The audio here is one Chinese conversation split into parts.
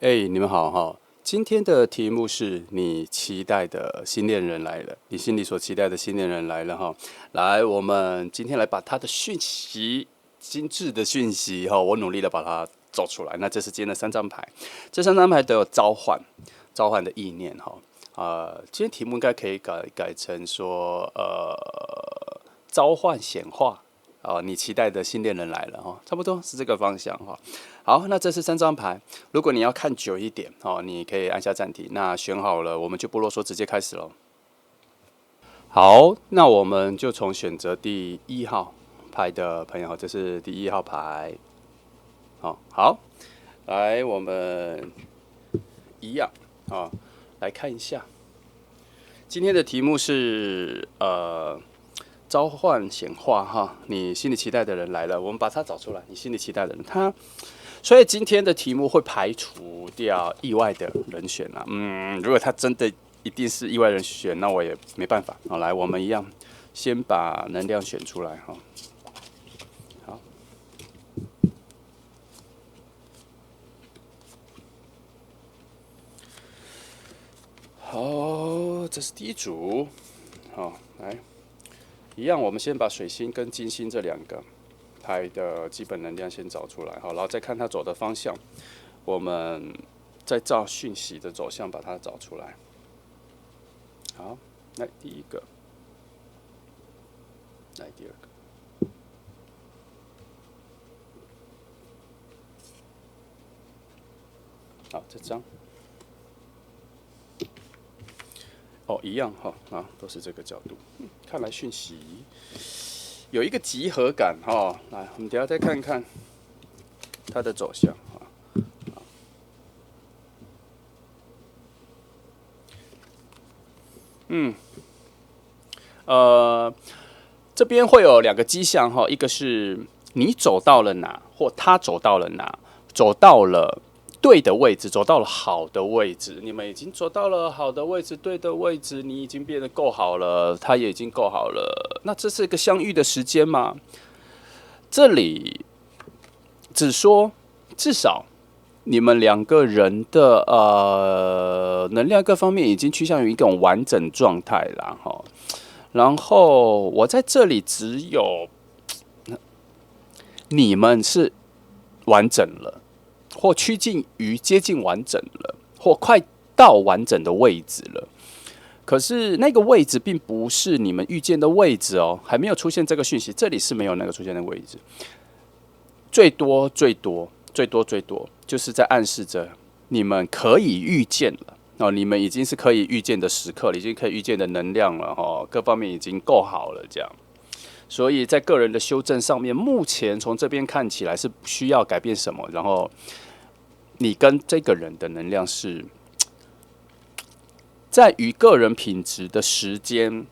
你们好哈！今天的题目是你期待的新恋人来了，你心里所期待的新恋人来了哈。来，我们今天来把他的讯息，精致的讯息哈，我努力的把它找出来。那这是今天的三张牌，这三张牌都有召唤的意念哈。今天题目应该可以改成说召唤显化。你期待的新恋人来了哈，差不多是这个方向哈。好，那这是三张牌。如果你要看久一点哦，你可以按下暂停。那选好了，我们就不啰嗦，直接开始喽。好，那我们就从选择第一号牌的朋友，这是第一号牌。好，来，我们一样来看一下。今天的题目是召唤显化哈，你心里期待的人来了，我们把它找出来。你心里期待的人，所以今天的题目会排除掉意外的人选啦。如果他真的一定是意外人选，那我也没办法。好，来，我们一样，先把能量选出来哈。好，这是第一组。好，来。一样，我们先把水星跟金星这两个牌的基本能量先找出来，好，然后再看它走的方向，我们再照讯息的走向把它找出来。好，来第一个，来第二个，好，这张，一样哈，都是这个角度，看来讯息有一个集合感哈。来，我们等一下再看看它的走向哈。这边会有两个迹象哈，一个是你走到了哪，或他走到了哪，走到了对的位置，走到了好的位置，你们已经走到了好的位置，对的位置，你已经变得够好了，他也已经够好了。那这是一个相遇的时间吗？这里只说至少你们两个人的能量各方面已经趋向于一种完整状态啦哈。然后我在这里只有你们是完整了，或趋近于接近完整了，或快到完整的位置了。可是那个位置并不是你们遇见的位置哦，还没有出现这个讯息，这里是没有那个出现的位置。最多就是在暗示着你们可以预见了哦，你们已经是可以预见的时刻了，已经可以预见的能量了哈，各方面已经够好了这样。所以在个人的修正上面，目前从这边看起来是不需要改变什么，然后你跟这个人的能量是在与个人品质的时间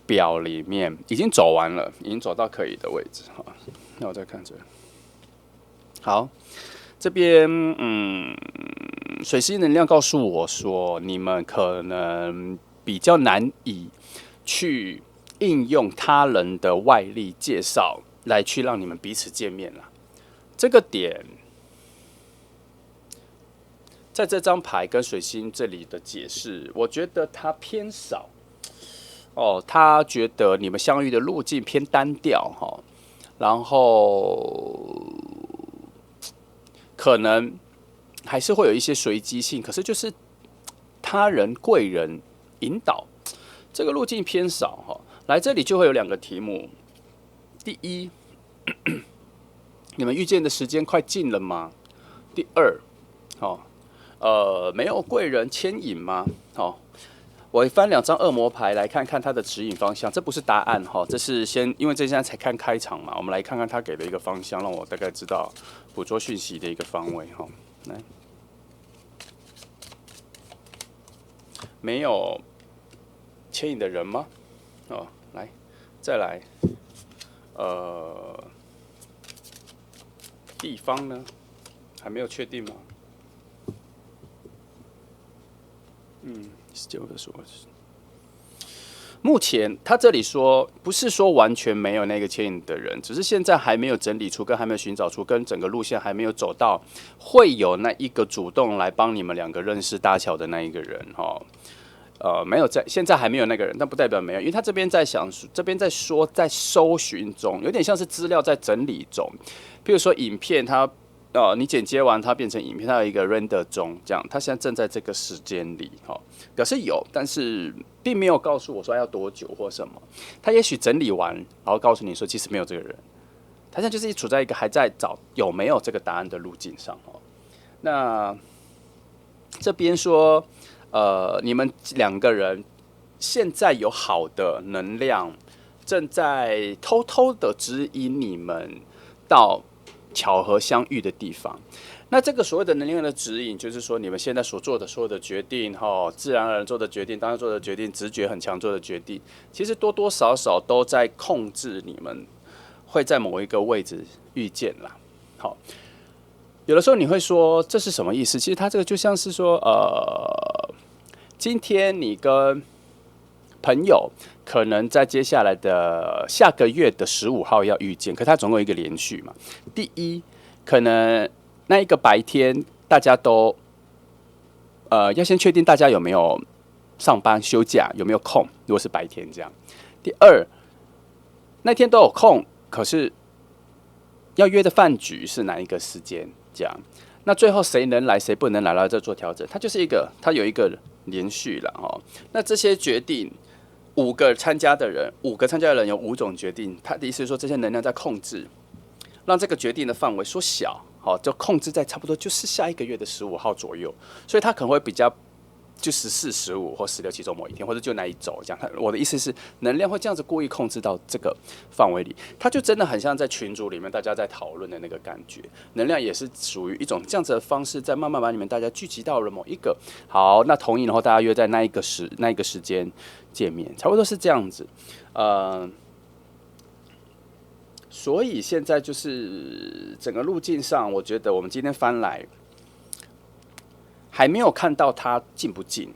表里面已经走完了，已经走到可以的位置哈。那我再看这，好，这边水星能量告诉我说，你们可能比较难以去应用他人的外力介绍来去让你们彼此见面了。这个点在这张牌跟水星这里的解释，我觉得它偏少。他觉得你们相遇的路径偏单调哈，然后可能还是会有一些随机性，可是就是他人贵人引导，这个路径偏少哈。来这里就会有两个题目，第一，你们遇见的时间快近了吗？第二，没有贵人牵引吗？我翻两张恶魔牌来看看它的指引方向，这不是答案哈，这是先因为这现在才看开场嘛，我们来看看他给的一个方向，让我大概知道捕捉讯息的一个方位哈。来，没有牵引的人吗？来，再来，地方呢？还没有确定吗？19的说，目前他这里说，不是说完全没有那个牵引的人，只是现在还没有整理出，跟还没有寻找出，跟整个路线还没有走到，会有那一个主动来帮你们两个认识搭桥的那一个人哈。没有在，现在还没有那个人，但不代表没有，因为他这边在想，这边在说，在搜寻中，有点像是资料在整理中。譬如说，影片它，你剪接完它变成影片，它有一个 render 中，这样，它现在正在这个时间里，表示有，但是并没有告诉我说要多久或什么。他也许整理完，然后告诉你说，其实没有这个人，他现在就是处在一个还在找有没有这个答案的路径上。那这边说。你们两个人现在有好的能量，正在偷偷的指引你们到巧合相遇的地方。那这个所谓的能量的指引，就是说你们现在所做的所有的决定，自然而然做的决定，当然做的决定，直觉很强做的决定，其实多多少少都在控制你们会在某一个位置遇见啦。好，有的时候你会说这是什么意思？其实它这个就像是说，今天你跟朋友可能在接下来的下个月的15号要遇见，可它总共有一个连续嘛。第一，可能那一个白天大家都要先确定大家有没有上班休假，有没有空，如果是白天这样。第二，那天都有空，可是要约的饭局是哪一个时间这样。那最后谁能来谁不能来，然后再做调整，它就是它有一个连续了哈。那这些决定5个参加的人有5种决定，他的意思是说这些能量在控制，让这个决定的范围缩小，好，就控制在差不多就是下一个月的15号左右，所以他可能会比较就14、15或16其中某一天，或者就那一周这样。我的意思是，能量会这样子故意控制到这个范围里，它就真的很像在群组里面大家在讨论的那个感觉。能量也是属于一种这样子的方式，在慢慢把你们大家聚集到了某一个好，那同意，然后大家约在那一个时间见面，差不多是这样子。所以现在就是整个路径上，我觉得我们今天翻来。还没有看到他进不进。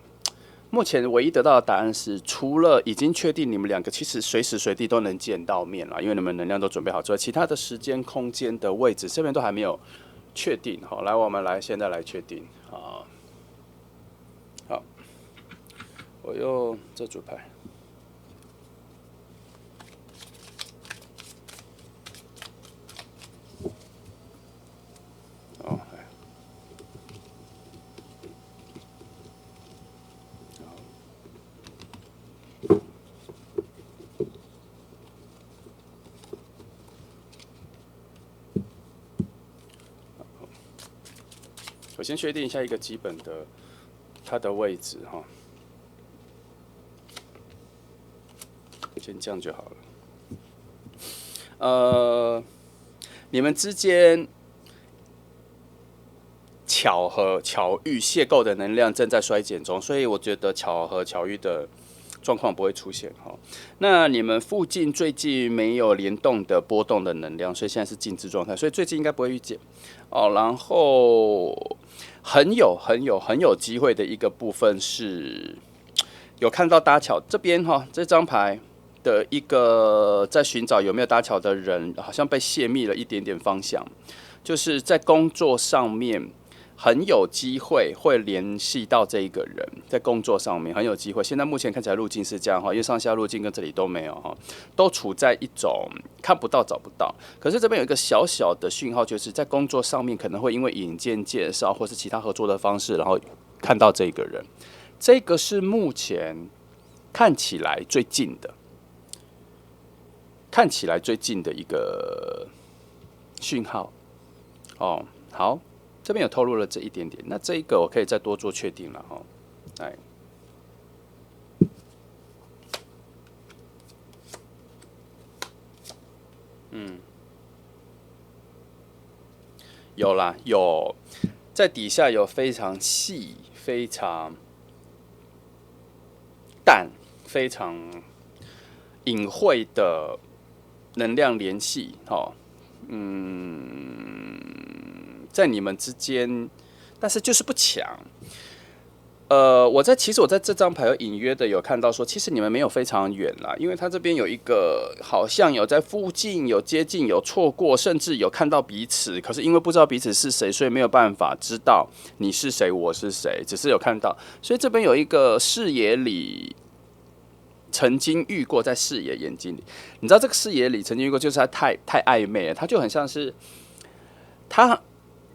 目前唯一得到的答案是，除了已经确定你们两个其实随时随地都能见到面了，因为你们能量都准备好之外，其他的时间、空间的位置这边都还没有确定。好，来，我们现在来确定啊。好，我用这组牌。我先确定一下一个基本的它的位置哈，先这样就好了。你们之间巧合、巧遇、邂逅的能量正在衰减中，所以我觉得巧合、巧遇的状况不会出现哈。那你们附近最近没有联动的波动的能量，所以现在是静止状态，所以最近应该不会遇见哦。然后很有机会的一个部分是，有看到搭桥这边哈，这张牌的一个在寻找有没有搭桥的人，好像被泄密了一点点方向，就是在工作上面。很有机会会联系到这一个人，在工作上面很有机会。现在目前看起来路径是这样哈，因为上下路径跟这里都没有哈，都处在一种看不到、找不到。可是这边有一个小小的讯号，就是在工作上面可能会因为引荐介绍或是其他合作的方式，然后看到这个人。这个是目前看起来最近的，一个讯号。哦，好。这边有透露了这一点点，那这一个我可以再多做确定了哈。来，有啦，有在底下有非常细、非常淡、非常隐晦的能量联系，在你们之间，但是就是不强。其实我在这张牌有隐约的有看到说，其实你们没有非常远啦，因为他这边有一个好像有在附近，有接近，有错过，甚至有看到彼此，可是因为不知道彼此是谁，所以没有办法知道你是谁，我是谁，只是有看到，所以这边有一个视野里曾经遇过，在视野眼睛里，你知道这个视野里曾经遇过，就是他太暧昧了，他就很像是他。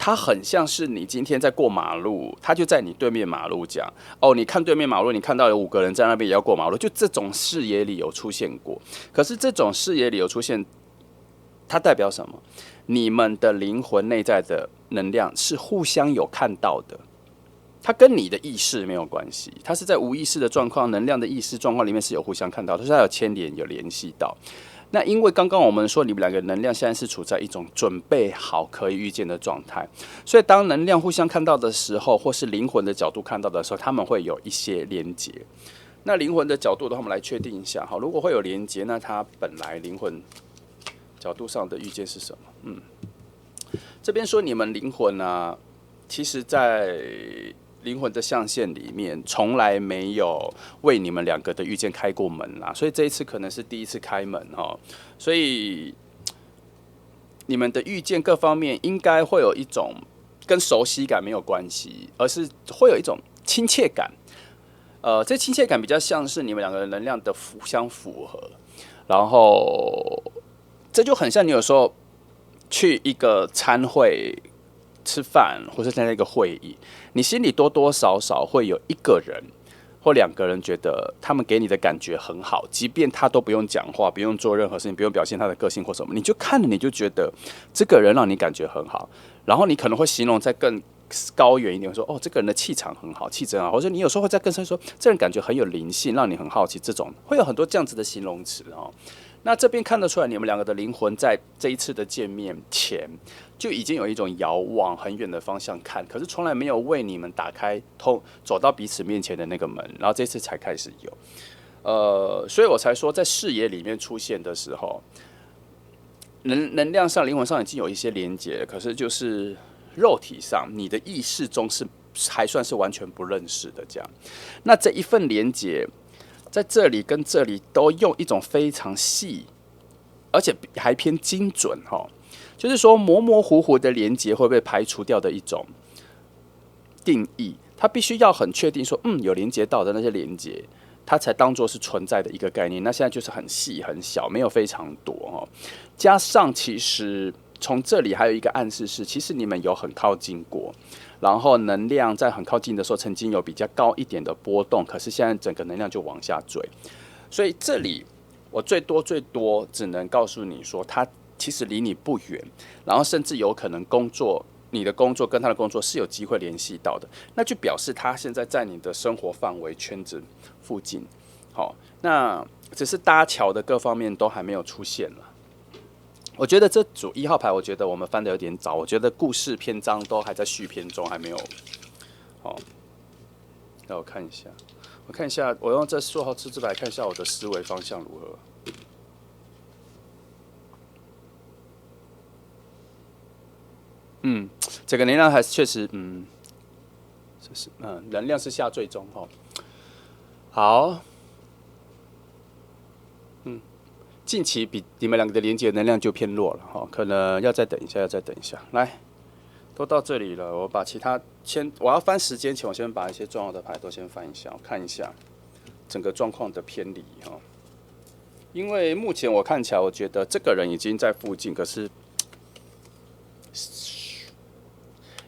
他很像是你今天在过马路，他就在你对面马路讲哦，你看对面马路，你看到有5个人在那边也要过马路，就这种视野里有出现过。可是这种视野里有出现，它代表什么？你们的灵魂内在的能量是互相有看到的，它跟你的意识没有关系，它是在无意识的状况、能量的意识状况里面是有互相看到的，所以它有牵连、有联系到。那因为刚刚我们说你们2个能量现在是处在一种准备好可以遇见的状态，所以当能量互相看到的时候，或是灵魂的角度看到的时候，他们会有一些连结。那灵魂的角度的话，我们来确定一下，好，如果会有连结，那它本来灵魂角度上的遇见是什么？这边说你们灵魂啊，其实在灵魂的象限里面，从来没有为你们2个的遇见开过门啦，所以这一次可能是第一次开门哦。所以你们的遇见各方面应该会有一种跟熟悉感没有关系，而是会有一种亲切感。这亲切感比较像是你们2个人能量的互相符合，然后这就很像你有时候去一个餐会。吃饭或是参加一个会议，你心里多多少少会有1个人或2个人觉得他们给你的感觉很好，即便他都不用讲话，不用做任何事情，不用表现他的个性或什么，你就看了你就觉得这个人让你感觉很好，然后你可能会形容再更高远一点，说哦这个人的气场很好，气质很好，或者你有时候会再更深说这人感觉很有灵性，让你很好奇，这种会有很多这样子的形容词哦。那这边看得出来，你们2个的灵魂在这一次的见面前，就已经有一种遥望很远的方向看，可是从来没有为你们打开走到彼此面前的那个门，然后这次才开始有。所以我才说，在视野里面出现的时候，能量上、灵魂上已经有一些连结，可是就是肉体上，你的意识中是还算是完全不认识的这样。那这一份连结。在这里跟这里都用一种非常细，而且还偏精准就是说模模糊糊的连结会被排除掉的一种定义，它必须要很确定说，有连接到的那些连接，它才当作是存在的一个概念。那现在就是很细很小，没有非常多加上其实从这里还有一个暗示是，其实你们有很靠近过。然后能量在很靠近的时候，曾经有比较高一点的波动，可是现在整个能量就往下坠。所以这里我最多只能告诉你说，他其实离你不远，然后甚至有可能你的工作跟他的工作是有机会联系到的，那就表示他现在在你的生活范围圈子附近。好，那只是搭桥的各方面都还没有出现了。我觉得这组1号牌，我觉得我们翻的有点早，我觉得故事篇章都还在续篇中，还没有。好，让我看一下，我用这4号次之牌看一下我的思维方向如何。这个能量还是确实，能量是下坠中好，近期比你们2个的连接能量就偏弱了可能要再等一下，来，都到这里了，我把其他我要翻时间前，我先把一些重要的牌都先翻一下，我看一下整个状况的偏离因为目前我看起来，我觉得这个人已经在附近，可是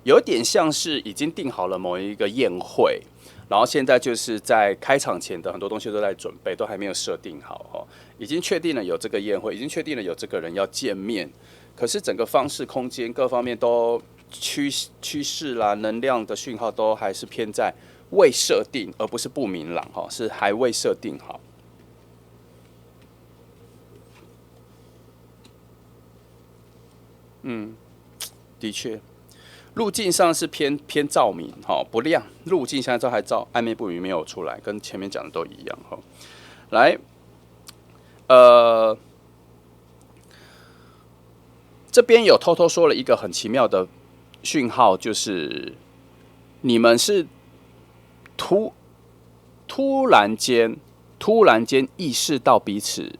有点像是已经定好了某一个宴会。然后现在就是在开场前的很多东西都在准备，都还没有设定好已经确定了有这个宴会，已经确定了有这个人要见面，可是整个方式、空间各方面都趋势啦、能量的讯号都还是偏在未设定，而不是不明朗是还未设定好。的确。路径上是偏照明不亮，路径现在都还照暧昧不明，没有出来，跟前面讲的都一样来，这边有偷偷说了一个很奇妙的讯号，就是你们是突然间意识到彼此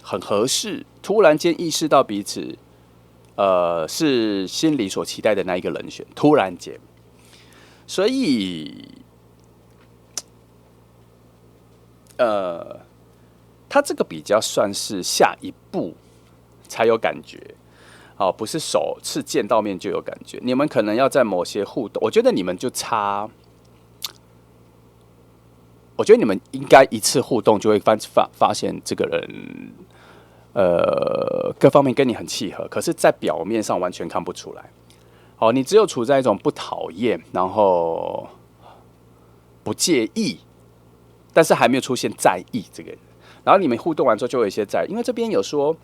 很合适，突然间意识到彼此是心里所期待的那一个人选，突然间，所以他这个比较算是下一步才有感觉。哦，不是首次见到面就有感觉，你们可能要在某些互动，我觉得你们就差，我觉得你们应该一次互动就会发现这个人，各方面跟你很契合，可是，在表面上完全看不出来。哦，你只有处在一种不讨厌，然后不介意，但是还没有出现在意这个人，然后你们互动完之后就有一些在意，因为这边有说。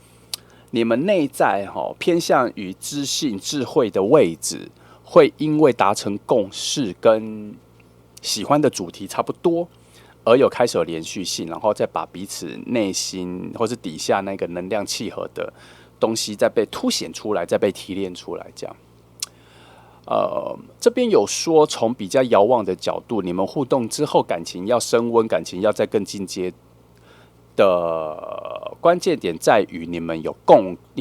你们内在偏向于知性智慧的位置，会因为达成共识跟喜欢的主题差不多，而开始有连续性，然后再把彼此内心或是底下那个能量契合的东西再被凸显出来，再被提炼出来，这样。这边有说从比较遥望的角度，你们互动之后感情要升温，感情要再更进阶。的关键点在于你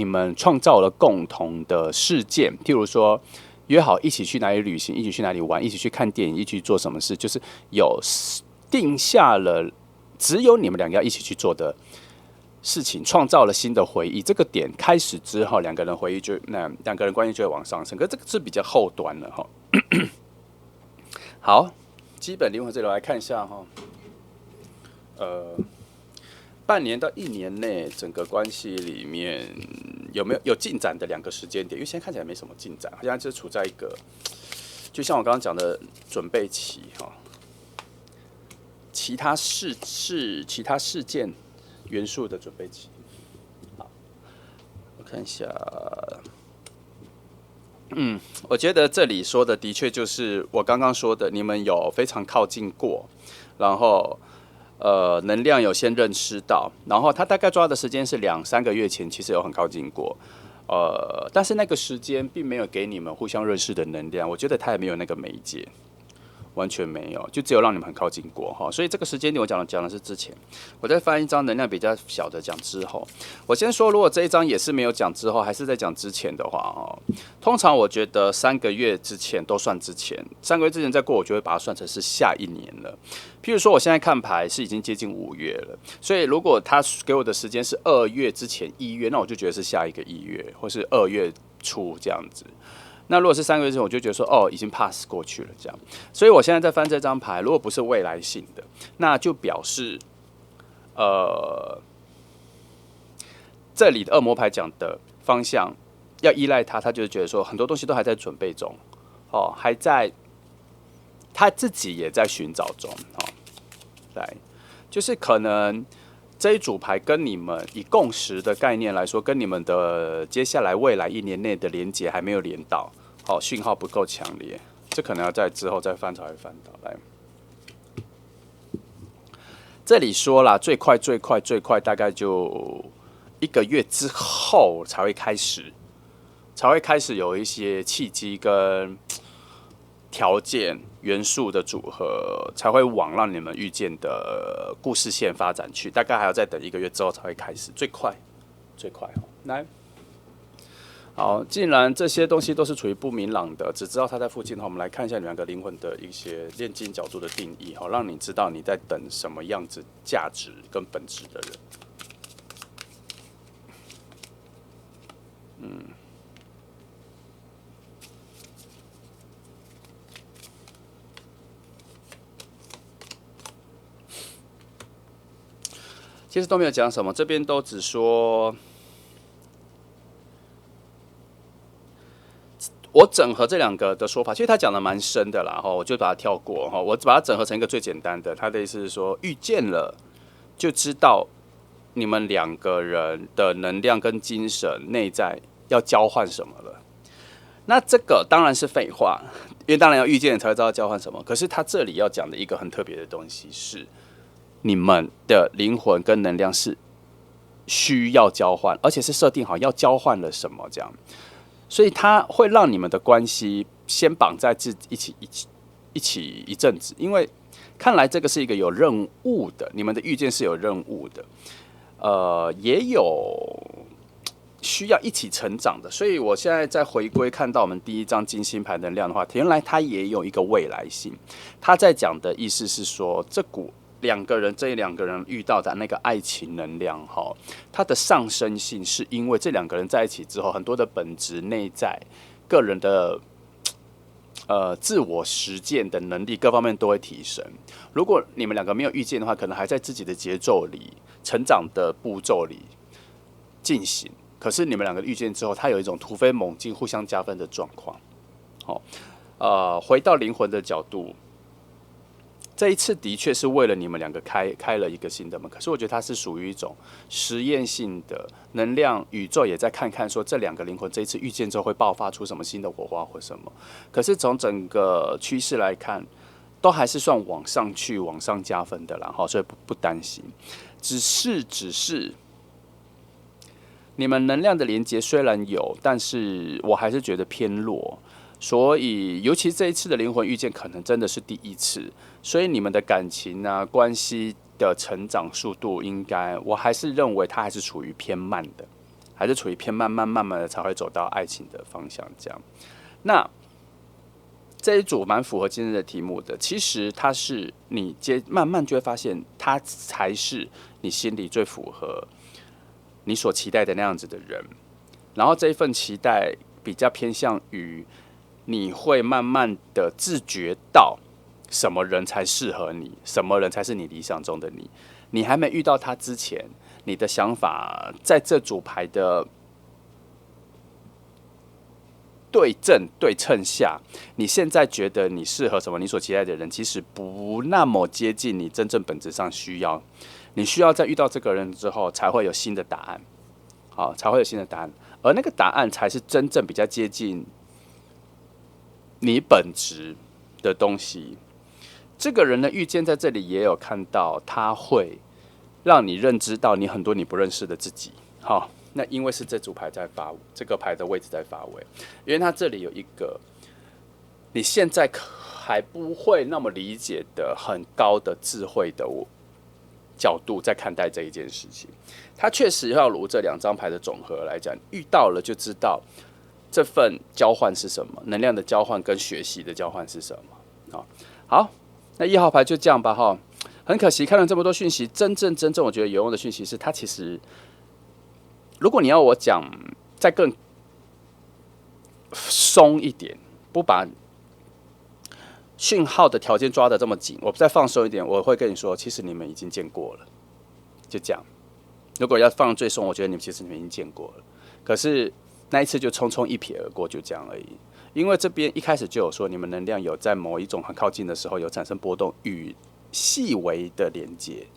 们创造了共同的事件，譬如说约好一起去哪里旅行，一起去哪里玩，一起去看电影，一起去做什么事，就是有定下了只有你们两个要一起去做的事情，创造了新的回忆。这个点开始之后，两个人关系就会往上升。可是这个是比较后端了哈。好，基本灵魂这里来看一下哈，半年到1年内，整个关系里面有进展的2个时间点？因为现在看起来没什么进展，好像就是处在一个，就像我刚刚讲的准备期哈，其他事件元素的准备期。好，我看一下，我觉得这里说的的确就是我刚刚说的，你们有非常靠近过，然后。能量有先认识到，然后他大概抓的时间是2-3个月前，其实有很靠近过，但是那个时间并没有给你们互相认识的能量，我觉得他也没有那个媒介，完全没有，就只有让你们很靠近过哈。所以这个时间点我讲的是之前，我再翻一张能量比较小的讲之后。我先说，如果这一张也是没有讲之后，还是在讲之前的话哦，通常我觉得3个月之前都算之前，3个月之前再过，我就会把它算成是下1年了。譬如说，我现在看牌是已经接近5月了，所以如果他给我的时间是2月之前1月，那我就觉得是下一个1月，或是2月初这样子。那如果是3个月之前，我就觉得说，已经 pass 过去了这样。所以我现在在翻这张牌，如果不是未来性的，那就表示，这里的恶魔牌讲的方向要依赖他，他就是觉得说很多东西都还在准备中，还在他自己也在寻找中，来，就是可能这一组牌跟你们以共识的概念来说，跟你们的接下来未来1年内的连结还没有连到，讯号不够强烈，这可能要在之后再翻才会翻到。来，这里说啦，最快大概就1个月之后才会开始有一些契机跟条件元素的组合，才会往让你们遇见的故事线发展去。大概还要再等1个月之后才会开始，最快。来，好，既然这些东西都是处于不明朗的，只知道它在附近，我们来看一下你们2个灵魂的一些炼金角度的定义，让你知道你在等什么样子价值跟本质的人。其实都没有讲什么，这边都只说，我整合这2个的说法，其实他讲的蛮深的啦，我就把它跳过，我把它整合成一个最简单的。他的意思是说，遇见了就知道你们2个人的能量跟精神内在要交换什么了。那这个当然是废话，因为当然要遇见才会知道交换什么。可是他这里要讲的一个很特别的东西是，你们的灵魂跟能量是需要交换，而且是设定好要交换了什么这样，所以它会让你们的关系先绑在一起一起一阵子，因为看来这个是一个有任务的，你们的遇见是有任务的，也有需要一起成长的，所以我现在在回归看到我们第一张金星牌能量的话，原来它也有一个未来性。他在讲的意思是说，这两个人遇到的那个爱情能量，它的上升性是因为这两个人在一起之后，很多的本质、内在、个人的自我实践的能力各方面都会提升。如果你们两个没有遇见的话，可能还在自己的节奏里、成长的步骤里进行。可是你们两个遇见之后，它有一种突飞猛进、互相加分的状况。回到灵魂的角度，这一次的确是为了你们两个开了一个新的门。可是我觉得它是属于一种实验性的能量，宇宙也在看看说这两个灵魂这一次遇见之后会爆发出什么新的火花或什么。可是从整个趋势来看，都还是算往上去、往上加分的啦，所以不担心。只是。你们能量的连接虽然有，但是我还是觉得偏弱，所以尤其这一次的灵魂遇见可能真的是第一次，所以你们的感情啊、关系的成长速度，我还是认为它还是处于偏慢的，还是处于偏慢慢的才会走到爱情的方向这样。那这一组蛮符合今天的题目的，其实它是你慢慢就会发现，它才是你心里最符合你所期待的那样子的人，然后这一份期待比较偏向于你会慢慢的自觉到什么人才适合你，什么人才是你理想中的你。你还没遇到他之前，你的想法在这组牌的对称下，你现在觉得你适合什么，你所期待的人，其实不那么接近你真正本质上需要。你需要在遇到这个人之后，才会有新的答案，才会有新的答案，而那个答案才是真正比较接近你本质的东西。这个人的遇见在这里也有看到，他会让你认知到你很多你不认识的自己。好，那因为是这组牌在这个牌的位置在发威，因为它这里有一个你现在还不会那么理解的很高的智慧的角度在看待这一件事情。它确实要如这两张牌的总和来讲，遇到了就知道这份交换是什么，能量的交换跟学习的交换是什么。好，那1号牌就这样吧哈。很可惜看了这么多讯息，真正我觉得有用的讯息是，它其实如果你要我讲再更松一点，不把讯号的条件抓得这么紧，我再放松一点，我会跟你说，其实你们已经见过了，就这样。如果要放最松，我觉得其实你们已经见过了，可是那一次就匆匆一瞥而过，就这样而已。因为这边一开始就有说，你们能量有在某一种很靠近的时候有产生波动，与细微的连接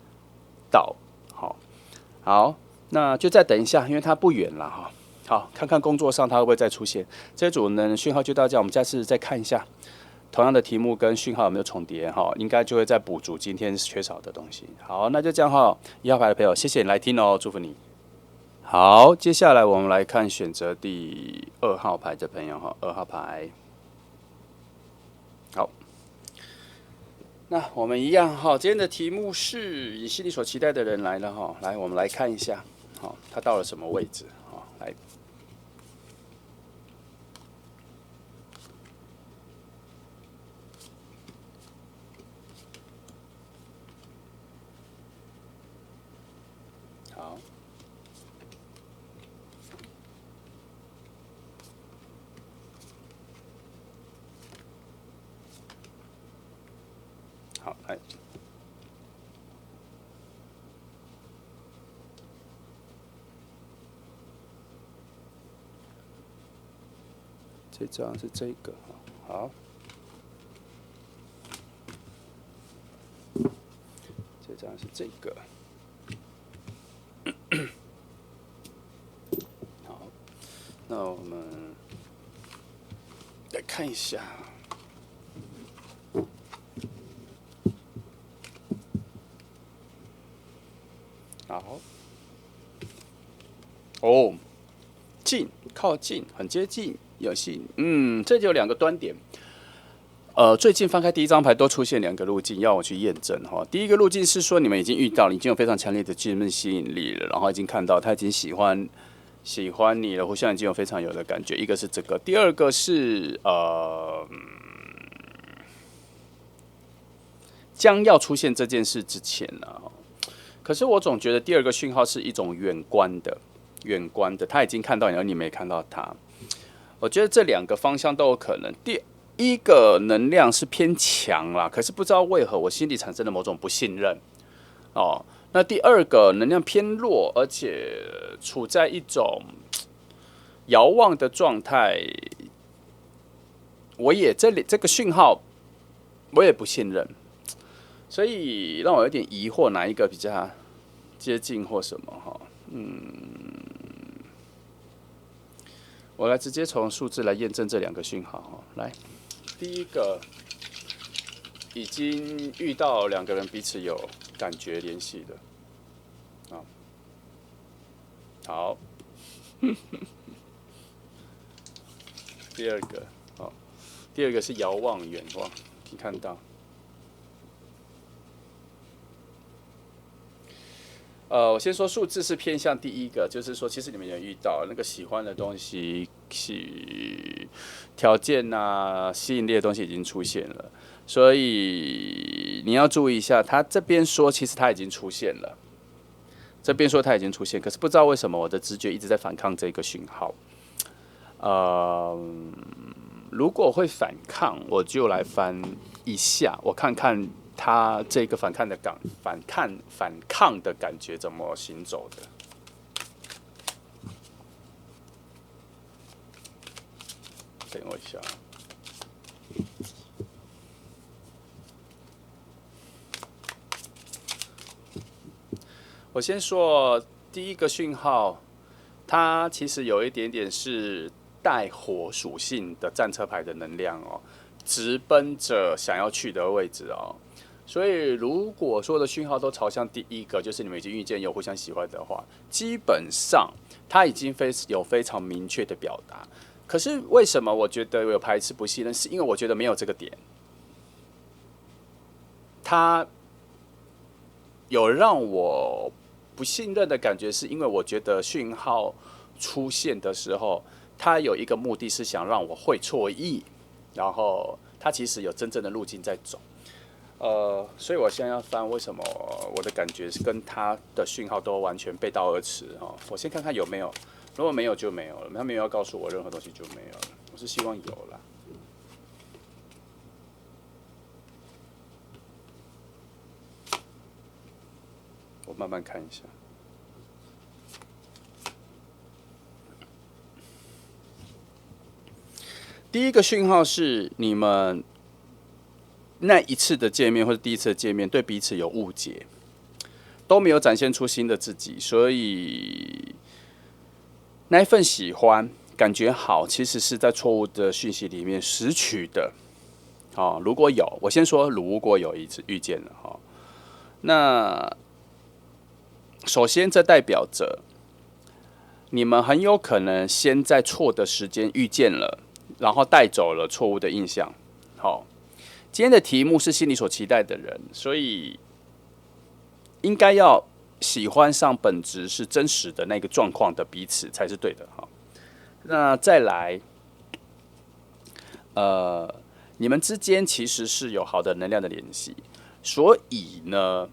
到。好，那就再等一下，因为它不远了哈。好，看看工作上它会不会再出现。这组呢讯号就到这，我们下次再看一下同样的题目跟讯号有没有重叠哈，应该就会再补足今天缺少的东西。好，那就这样哈。1号牌的朋友，谢谢你来听哦，祝福你。好，接下来我们来看选择第2号牌的朋友哈，2号牌。好，那我们一样哈，今天的题目是你心里所期待的人来了哈，来我们来看一下，好，他到了什么位置？好，来。好，好，来，这张是这个，好，这张是这个，好，那我们来看一下。好，哦，近，靠近，很接近，有戏。这就有2个端点。最近翻开第一张牌都出现2个路径，要我去验证哈。第一个路径是说你们已经遇到了，已经有非常强烈的致命吸引力了，然后已经看到他已经喜欢你了，互相已经有非常有的感觉。一个是这个，第二个是将要出现这件事之前呢、可是我总觉得第二个讯号是一种远观的，他已经看到你，而你没看到他。我觉得这2个方向都有可能。第一个能量是偏强啦，可是不知道为何我心里产生了某种不信任哦。那第二个能量偏弱，而且处在一种遥望的状态，我也这个讯号我也不信任，所以让我有点疑惑哪一个比较接近或什么哈。我来直接从数字来验证这2个讯号哈。来，第一个已经遇到2个人彼此有感觉联系的，啊，好。第二个，好，第二个是遥望远望，你看到。我先说数字是偏向第一个，就是说，其实你们有遇到那个喜欢的东西，条件啊、吸引力的东西已经出现了，所以你要注意一下。他这边说，其实他已经出现了，这边说他已经出现，可是不知道为什么我的直觉一直在反抗这个讯号。如果会反抗，我就来翻一下，我看看他这个反抗的感觉怎么行走的。等我一下，我先说第一个讯号，它其实有一点点是带火属性的战车牌的能量哦，直奔着想要去的位置哦。所以，如果所有的讯号都朝向第一个，就是你们已经遇见有互相喜欢的话，基本上它已经有非常明确的表达。可是为什么我觉得有排斥不信任？是因为我觉得没有这个点，它有让我不信任的感觉，是因为我觉得讯号出现的时候，它有一个目的是想让我会错意，然后它其实有真正的路径在走。所以我现在要翻，为什么我的感觉是跟他的讯号都完全背道而驰哦？我先看看有没有，如果没有就没有了，他没有要告诉我任何东西就没有了。我是希望有啦。我慢慢看一下。第一个讯号是你们那一次的见面或者第一次的见面对彼此有误解，都没有展现出新的自己，所以那一份喜欢感觉好，其实是在错误的讯息里面拾取的。哦，如果有，我先说如果有一次遇见了哈，那首先这代表着你们很有可能先在错的时间遇见了，然后带走了错误的印象。好，今天的题目是心里所期待的人，所以应该要喜欢上本质是真实的那个状况的彼此才是对的。好，那再来，你们之间其实是有好的能量的联系，所以呢，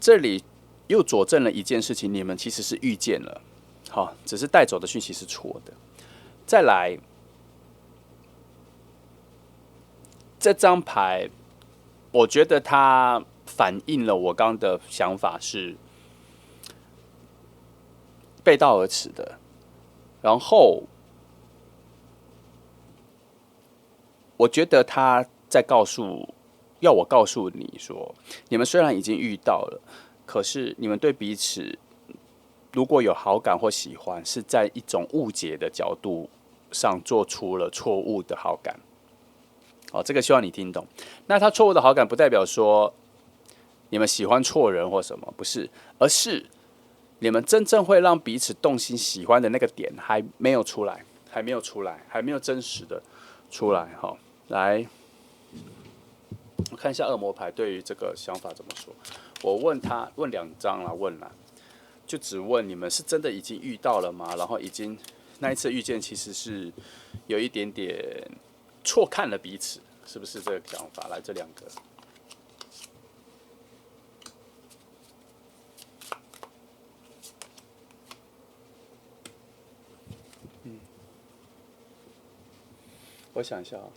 这里又佐证了一件事情：你们其实是遇见了，好，只是带走的讯息是错的。再来，这张牌，我觉得它反映了我刚刚的想法是背道而驰的，然后我觉得他在要我告诉你说，你们虽然已经遇到了，可是你们对彼此如果有好感或喜欢，是在一种误解的角度上做出了错误的好感。好，这个希望你听懂。那他错误的好感不代表说你们喜欢错人或什么，不是，而是你们真正会让彼此动心喜欢的那个点还没有出来，还没有真实的出来。好，来，看一下恶魔牌对于这个想法怎么说。我问2张啦，就只问你们是真的已经遇到了吗？然后已经那一次遇见其实是有一点点错看了彼此，是不是这个想法？来，这2个。我想一下啊，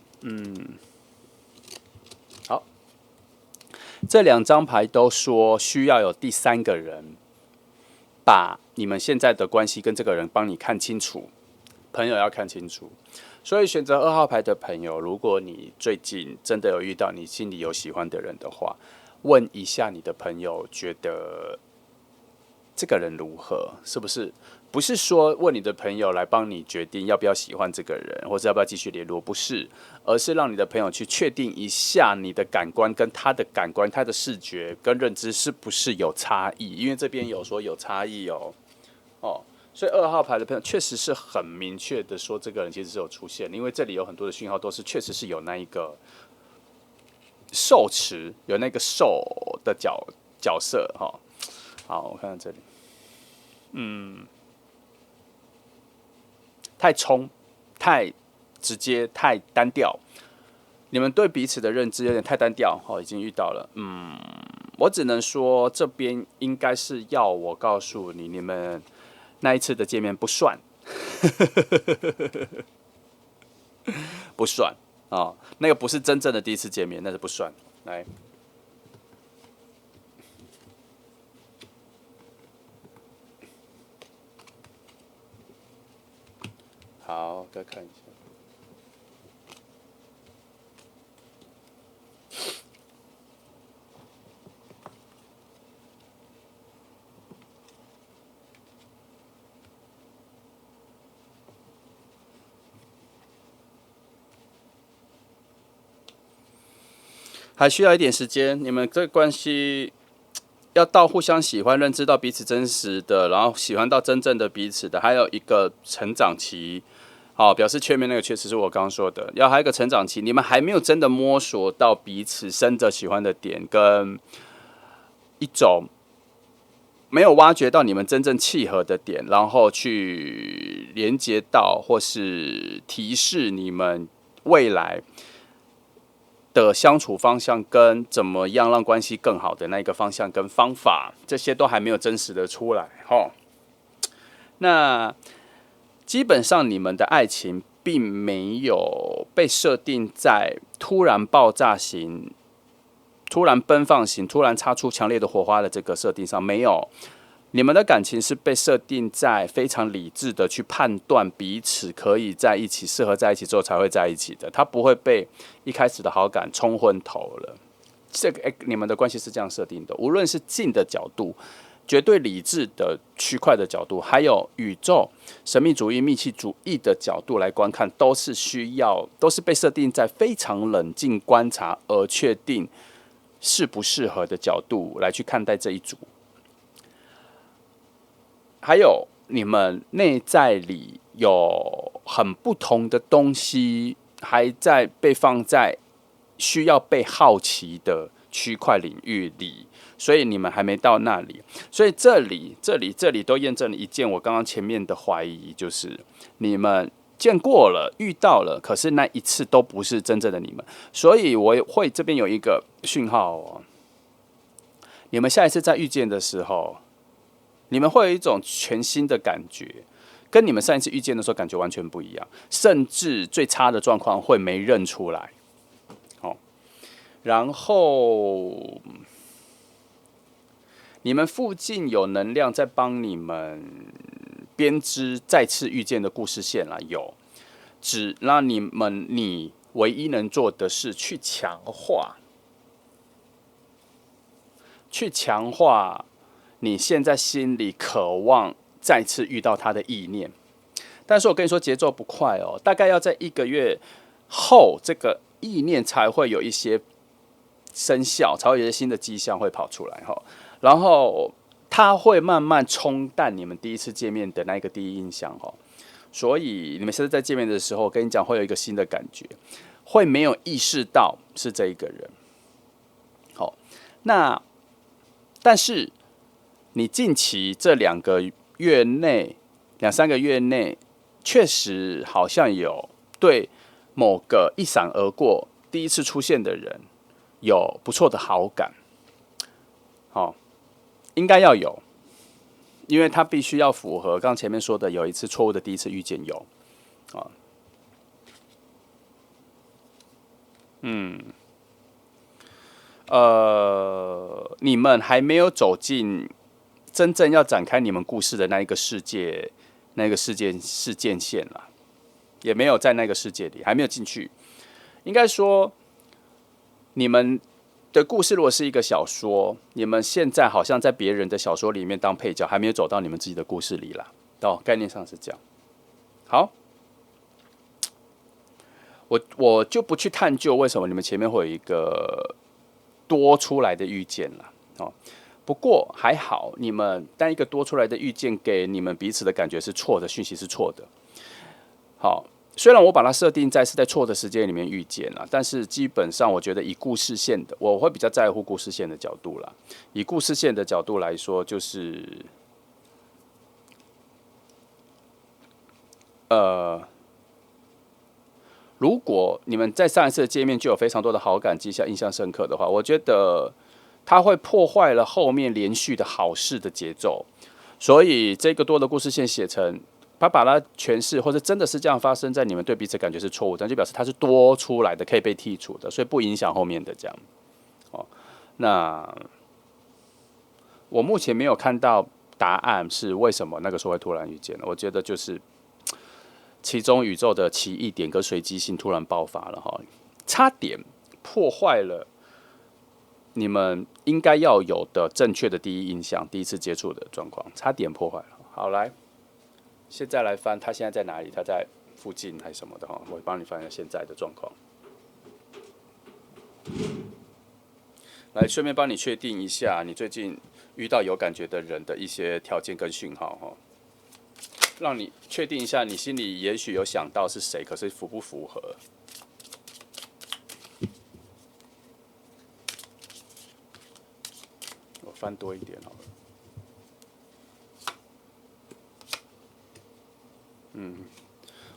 好，这2张牌都说需要有第3个人把你们现在的关系跟这个人帮你看清楚，朋友要看清楚。所以选择2号牌的朋友，如果你最近真的有遇到你心里有喜欢的人的话，问一下你的朋友，觉得这个人如何？是不是？不是说问你的朋友来帮你决定要不要喜欢这个人，或者要不要继续联络，不是，而是让你的朋友去确定一下你的感官跟他的感官、他的视觉跟认知是不是有差异，因为这边有说有差异哦，所以2号牌的朋友确实是很明确的说这个人其实是有出现，因为这里有很多的讯号都是确实是有那一个受持，有那个受的角色哈。好，我看看这里，太冲、太直接、太单调，你们对彼此的认知有点太单调，已经遇到了。我只能说这边应该是要我告诉你，你们那一次的见面不算，不算啊，那个不是真正的第一次见面，那是不算。来，好，再看一下。还需要一点时间，你们这个关系要到互相喜欢、认知到彼此真实的，然后喜欢到真正的彼此的，还有一个成长期。好，表示前面那个确实是我刚刚说的，要还有一个成长期，你们还没有真的摸索到彼此深着喜欢的点，跟一种没有挖掘到你们真正契合的点，然后去连接到或是提示你们未来的相处方向跟怎么样让关系更好的那个方向跟方法，这些都还没有真实的出来齁。那基本上你们的爱情并没有被设定在突然爆炸型、突然奔放型、突然擦出强烈的火花的这个设定上，没有。你们的感情是被设定在非常理智的去判断彼此可以在一起、适合在一起之后才会在一起的，他不会被一开始的好感冲昏头了。这个你们的关系是这样设定的，无论是静的角度、绝对理智的区块的角度，还有宇宙神秘主义、密契主义的角度来观看，都是被设定在非常冷静观察而确定适不适合的角度来去看待这一组。还有你们内在里有很不同的东西，还在被放在需要被好奇的区块领域里，所以你们还没到那里。所以这里都验证了一件我刚刚前面的怀疑，就是你们见过了、遇到了，可是那一次都不是真正的你们。所以我会这边有一个讯号哦，你们下一次再遇见的时候，你们会有一种全新的感觉，跟你们上一次遇见的时候感觉完全不一样，甚至最差的状况会没认出来。然后你们附近有能量在帮你们编织再次遇见的故事线啦，有，只让你唯一能做的是去强化你现在心里渴望再次遇到他的意念。但是我跟你说节奏不快哦，大概要在1个月后，这个意念才会有一些生效，才会有一些新的迹象会跑出来哈。然后它会慢慢冲淡你们第一次见面的那个第一印象哈。所以你们现在在见面的时候，我跟你讲会有一个新的感觉，会没有意识到是这一个人。好，那但是你近期这2个月内、2-3个月内，确实好像有对某个一闪而过、第一次出现的人有不错的好感。好，应该要有，因为他必须要符合刚前面说的有一次错误的第一次遇见有啊。你们还没有走进真正要展开你们故事的那一个世界，那个事件线啦，也没有在那个世界里，还没有进去。应该说，你们的故事如果是一个小说，你们现在好像在别人的小说里面当配角，还没有走到你们自己的故事里啦。概念上是这样。好，我就不去探究为什么你们前面会有一个多出来的遇见了。不过还好，你们但一个多出来的遇见给你们彼此的感觉是错的，讯息是错的。好，虽然我把它设定在是在错的时间里面遇见了，但是基本上我觉得以故事线的，我会比较在乎故事线的角度啦。以故事线的角度来说，就是如果你们在上一次的见面就有非常多的好感迹象、印象深刻的话，我觉得它会破坏了后面连续的好事的节奏。所以这个多的故事线写成，他把它诠释，或者真的是这样发生在你们对彼此感觉是错误的，就表示它是多出来的，可以被剔除的，所以不影响后面的这样。那我目前没有看到答案是为什么那个时候会突然遇见了。我觉得就是其中宇宙的奇异点跟随机性突然爆发了哈，差点破坏了你们应该要有的正确的第一印象，第一次接触的状况，差点破坏了。好，来，现在来翻，他现在在哪里？他在附近还是什么的哈？我帮你翻一下现在的状况。来，顺便帮你确定一下，你最近遇到有感觉的人的一些条件跟讯号哈，让你确定一下，你心里也许有想到是谁，可是符不符合？我翻多一点好了。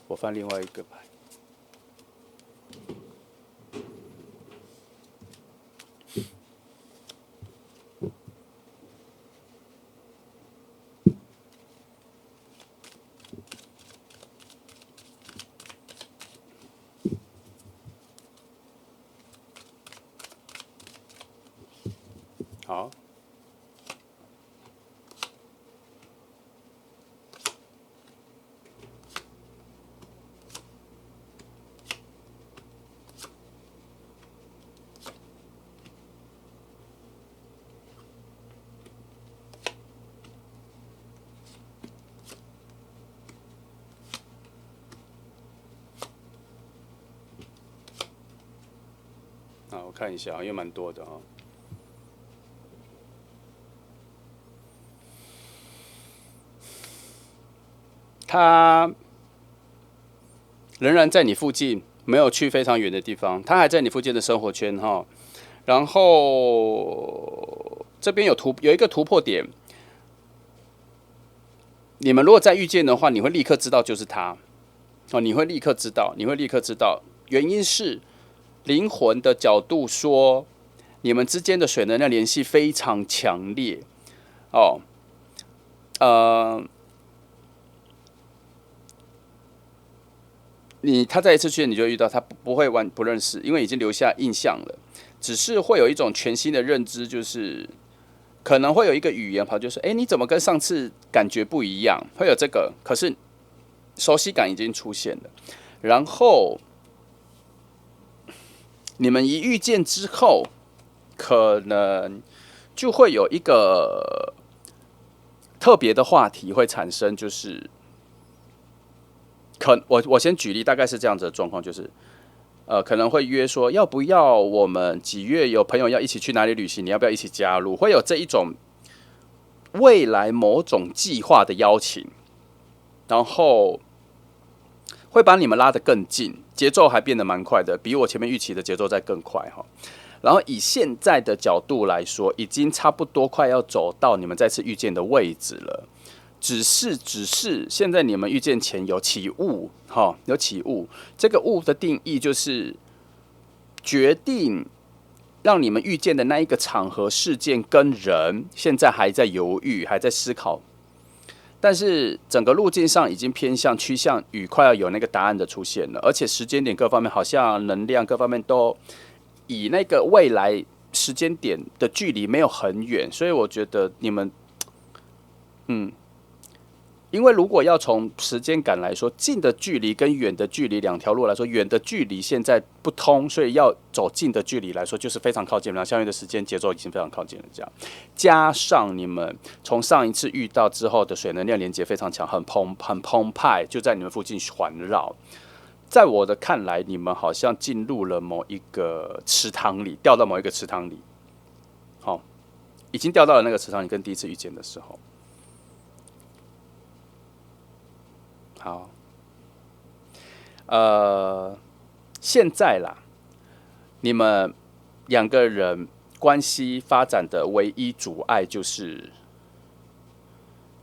我翻另外一个牌。好。我看一下，因为蛮多的哈。他仍然在你附近，没有去非常远的地方，他还在你附近的生活圈哈。然后这边有一个突破点，你们如果再遇见的话，你会立刻知道就是他。你会立刻知道，原因是灵魂的角度说，你们之间的水能量联系非常强烈。他再一次出现，你就遇到他，不会不认识，因为已经留下印象了。只是会有一种全新的认知，就是可能会有一个语言跑，就是你怎么跟上次感觉不一样？会有这个，可是熟悉感已经出现了。然后你们一遇见之后，可能就会有一个特别的话题会产生，就是我先举例，大概是这样子的状况，就是可能会约说要不要我们几月有朋友要一起去哪里旅行，你要不要一起加入？会有这一种未来某种计划的邀请，然后会把你们拉得更近，节奏还变得蛮快的，比我前面预期的节奏再更快哈。然后以现在的角度来说，已经差不多快要走到你们再次遇见的位置了。只是，现在你们遇见前有起雾，有起雾。这个雾的定义就是决定让你们遇见的那一个场合、事件跟人，现在还在犹豫，还在思考。但是整个路径上已经偏向趋向于快要有那个答案的出现了，而且时间点各方面好像能量各方面都以那个未来时间点的距离没有很远，所以我觉得你们，因为如果要从时间感来说，近的距离跟远的距离两条路来说，远的距离现在不通，所以要走近的距离来说，就是非常靠近了。相遇的时间节奏已经非常靠近了，这样加上你们从上一次遇到之后的水能量连接非常强，很澎湃，就在你们附近环绕。在我的看来，你们好像进入了某一个池塘里，掉到某一个池塘里，已经掉到了那个池塘里，跟第一次遇见的时候。好，现在啦，你们两个人关系发展的唯一阻碍就是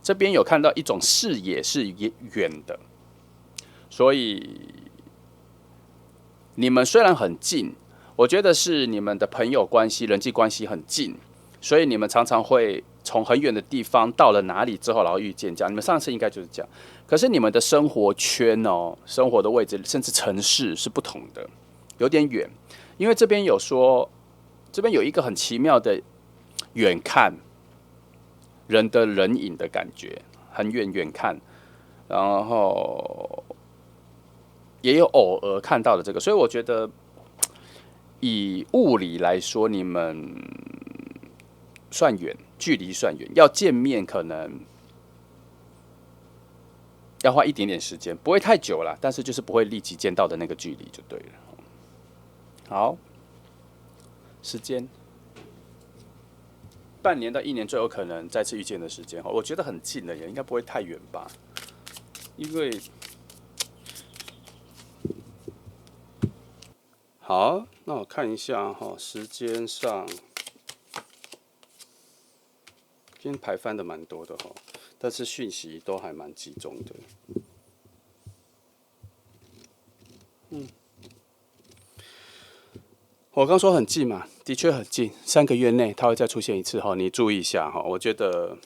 这边有看到一种视野是远的，所以你们虽然很近，我觉得是你们的朋友关系、人际关系很近，所以你们常常会从很远的地方到了哪里之后，然后遇见这样。你们上次应该就是这样。可是你们的生活圈生活的位置甚至城市是不同的，有点远。因为这边有说，这边有一个很奇妙的远看人的人影的感觉，很远远看，然后也有偶尔看到的这个，所以我觉得以物理来说，你们算远，距离算远，要见面可能要花一点点时间，不会太久啦，但是就是不会立即见到的那个距离就对了。好，时间半年到1年最有可能再次遇见的时间，我觉得很近了，也应该不会太远吧？因为好，那我看一下时间上今天排翻的蛮多的但是讯息都还蛮集中的。我刚说很近嘛，的确很近，3个月内它会再出现一次你注意一下我觉得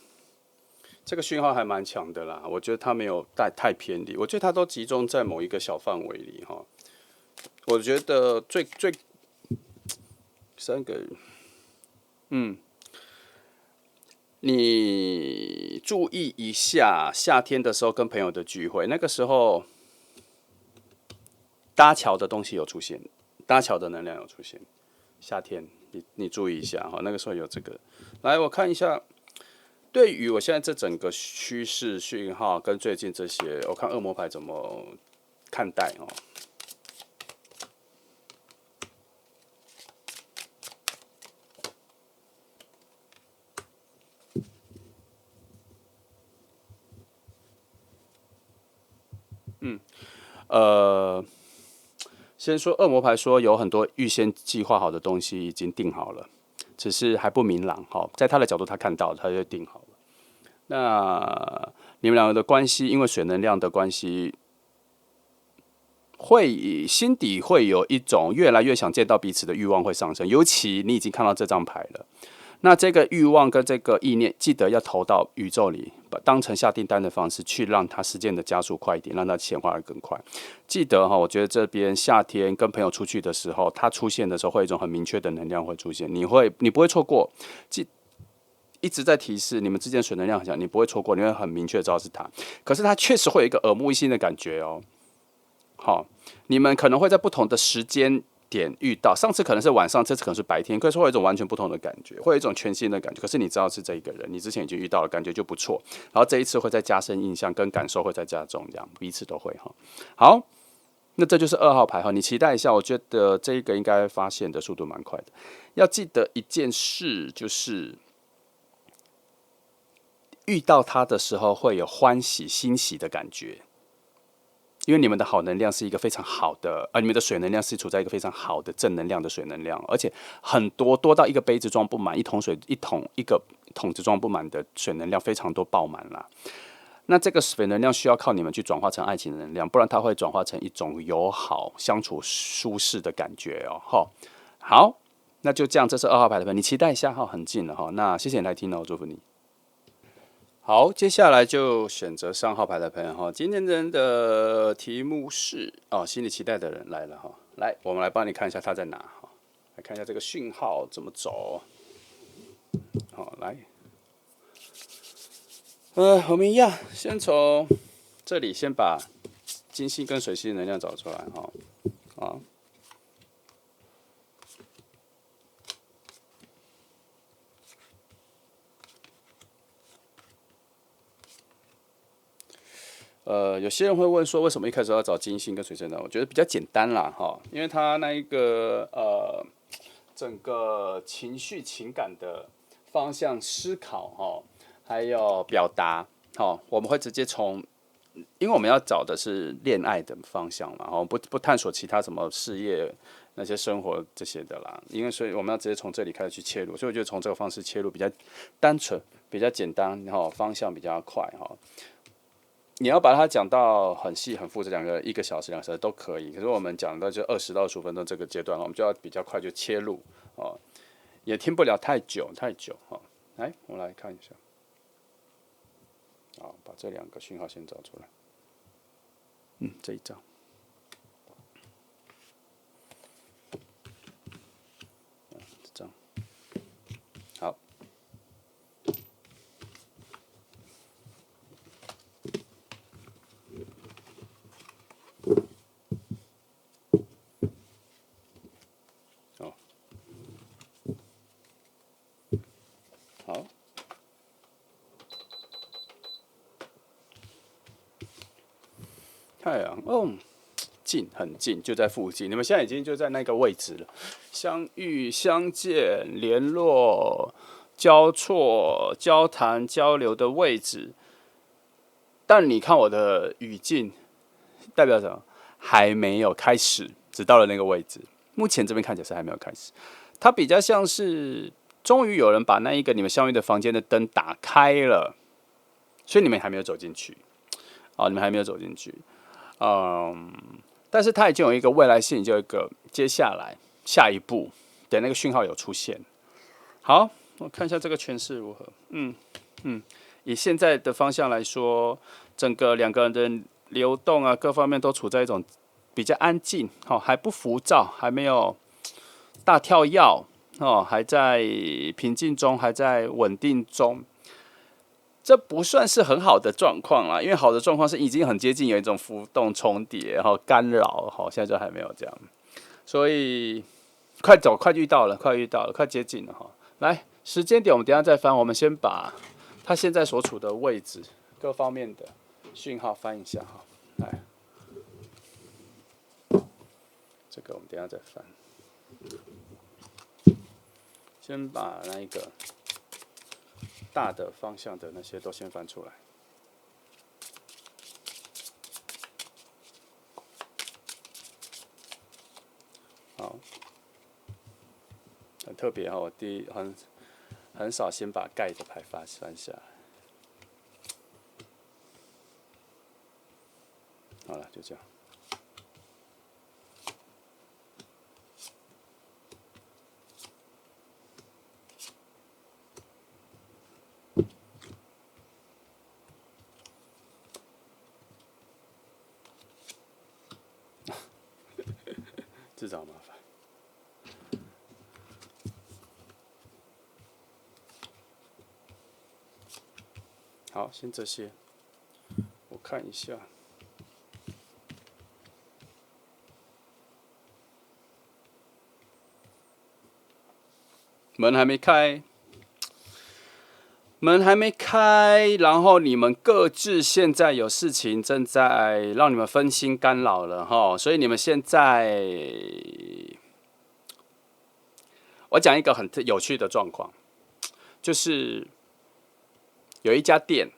这个讯号还蛮强的啦，我觉得它没有太偏离，我觉得它都集中在某一个小范围里我觉得最3个，你注意一下夏天的时候跟朋友的聚会，那个时候搭桥的东西有出现，搭桥的能量有出现。夏天你注意一下那个时候有这个。来，我看一下，对于我现在这整个趋势讯号跟最近这些，我看恶魔牌怎么看待先说恶魔牌说有很多预先计划好的东西已经定好了，只是还不明朗在他的角度他看到他就定好了。那你们两个的关系，因为水能量的关系，会心底会有一种越来越想见到彼此的欲望会上升，尤其你已经看到这张牌了。那这个欲望跟这个意念，记得要投到宇宙里，当成下订单的方式，去让它时间的加速快一点，让它显化的更快。记得我觉得这边夏天跟朋友出去的时候，它出现的时候会有一种很明确的能量会出现，你不会错过。一直在提示你们之间水能量很强，你不会错过，你会很明确知道是它。可是它确实会有一个耳目一新的感觉你们可能会在不同的时间点遇到，上次可能是晚上，这次可能是白天，可是会有一种完全不同的感觉，会有一种全新的感觉。可是你知道是这一个人，你之前已经遇到了，感觉就不错。然后这一次会再加深印象，跟感受会再加重，这样彼此都会好，那这就是2号牌你期待一下，我觉得这一个应该发现的速度蛮快的。要记得一件事，就是遇到他的时候会有欢喜、欣喜的感觉。因为你们的好能量是一个非常好的，你们的水能量是处在一个非常好的正能量的水能量，而且多到一个杯子装不满，一个桶子装不满的水能量非常多爆满啦。那这个水能量需要靠你们去转化成爱情的能量，不然它会转化成一种友好、相处舒适的感觉哦。好，那就这样，这是2号牌的朋友，你期待一下哈，很近了哈。那谢谢你来听哦，祝福你。好，接下来就选择3号牌的朋友哈。今天的题目是心里期待的人来了哈。来，我们来帮你看一下他在哪哈，来看一下这个讯号怎么走。好，来，我们一样，先从这里先把金星跟水星的能量找出来哈。啊。有些人会问说，为什么一开始要找金星跟水星呢？我觉得比较简单啦，哈，因为它那一个整个情绪情感的方向思考哈，还有表达，我们会直接从，因为我们要找的是恋爱的方向嘛，不探索其他什么事业那些生活这些的啦，因为所以我们要直接从这里开始去切入，所以我觉得从这个方式切入比较单纯、比较简单，方向比较快哈。你要把它讲到很细很复杂，1个小时、2个小时都可以。可是我们讲到就20到25分钟这个阶段，我们就要比较快就切入哦，也听不了太久哦。来，我们来看一下，好，把这2个讯号先找出来。这一张，这张，好。好，太阳近，很近，就在附近。你们现在已经就在那个位置了，相遇、相见、联络、交错、交谈、交流的位置。但你看我的语境，代表什么？还没有开始，只到了那个位置。目前这边看起来是还没有开始，它比较像是终于有人把那一个你们相遇的房间的灯打开了，所以你们还没有走进去。你们还没有走进去。但是它已经有一个未来性，就有一个接下来下一步的那个讯号有出现。好，我看一下这个诠释如何。以现在的方向来说，整个2个人的流动啊，各方面都处在一种比较安静，还不浮躁，还没有大跳跃，还在平静中，还在稳定中。这不算是很好的状况啦，因为好的状况是已经很接近有一种浮动重叠干扰，现在就还没有这样，所以快遇到了，快接近了来，时间点我们等一下再翻，我们先把他现在所处的位置各方面的讯号翻一下来，这个我们等一下再翻，先把那一个大的方向的那些都先翻出来。好，很特别我很少先把盖的牌翻下来。好了，就这样。制造麻烦。好，先这些，我看一下。门还没开，然后你们各自现在有事情正在让你们分心干扰了所以你们现在，我讲一个很有趣的状况，就是有一家店，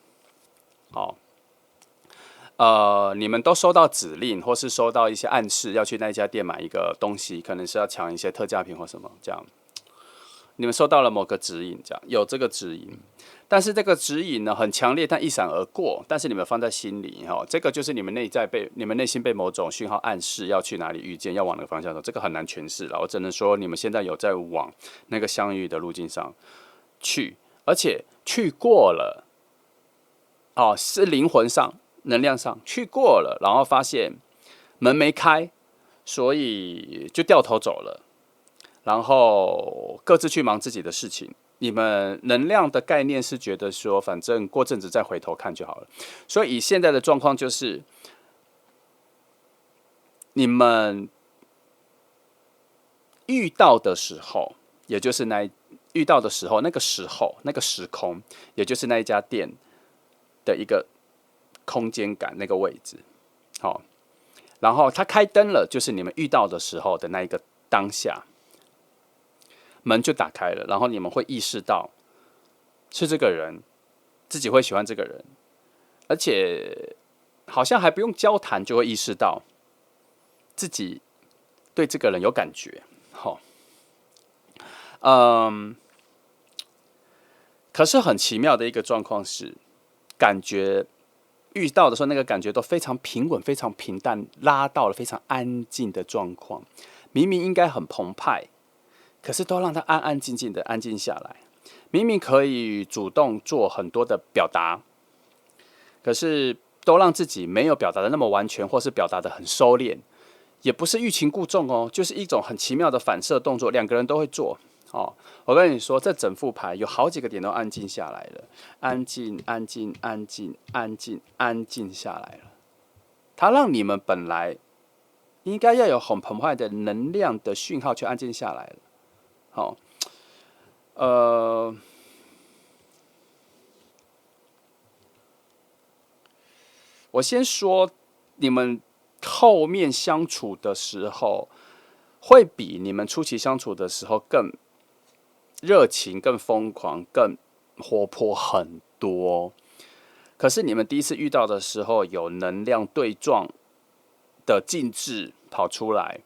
你们都收到指令，或是收到一些暗示，要去那一家店买一个东西，可能是要抢一些特价品或什么这样。你们收到了某个指引，这样有这个指引，但是这个指引呢很强烈，但一闪而过。但是你们放在心里哈，这个就是你们你们内心被某种讯号暗示要去哪里遇见，要往哪个方向走，这个很难诠释了。我只能说你们现在有在往那个相遇的路径上去，而且去过了。哦，是灵魂上、能量上去过了，然后发现门没开，所以就掉头走了。然后各自去忙自己的事情。你们能量的概念是觉得说，反正过阵子再回头看就好了。所以以现在的状况就是，你们遇到的时候，也就是遇到的时候，那个时候那个时空，也就是那一家店的一个空间感，那个位置，好。然后它开灯了，就是你们遇到的时候的那一个当下。门就打开了，然后你们会意识到是这个人，自己会喜欢这个人，而且好像还不用交谈就会意识到自己对这个人有感觉。好，可是很奇妙的一个状况是，感觉遇到的时候，那个感觉都非常平稳、非常平淡，拉到了非常安静的状况。明明应该很澎湃。可是都让他安安静静的安静下来，明明可以主动做很多的表达，可是都让自己没有表达的那么完全，或是表达的很收敛，也不是欲擒故纵哦，就是一种很奇妙的反射动作，两个人都会做哦。我跟你说，这整副牌有好几个点都安静下来了，安静、安静、安静、安静、安静下来了。它让你们本来应该要有很澎湃的能量的讯号，却安静下来了。好，我先说，你们后面相处的时候，会比你们初期相处的时候更热情、更疯狂、更活泼很多。可是你们第一次遇到的时候，有能量对撞的静置跑出来，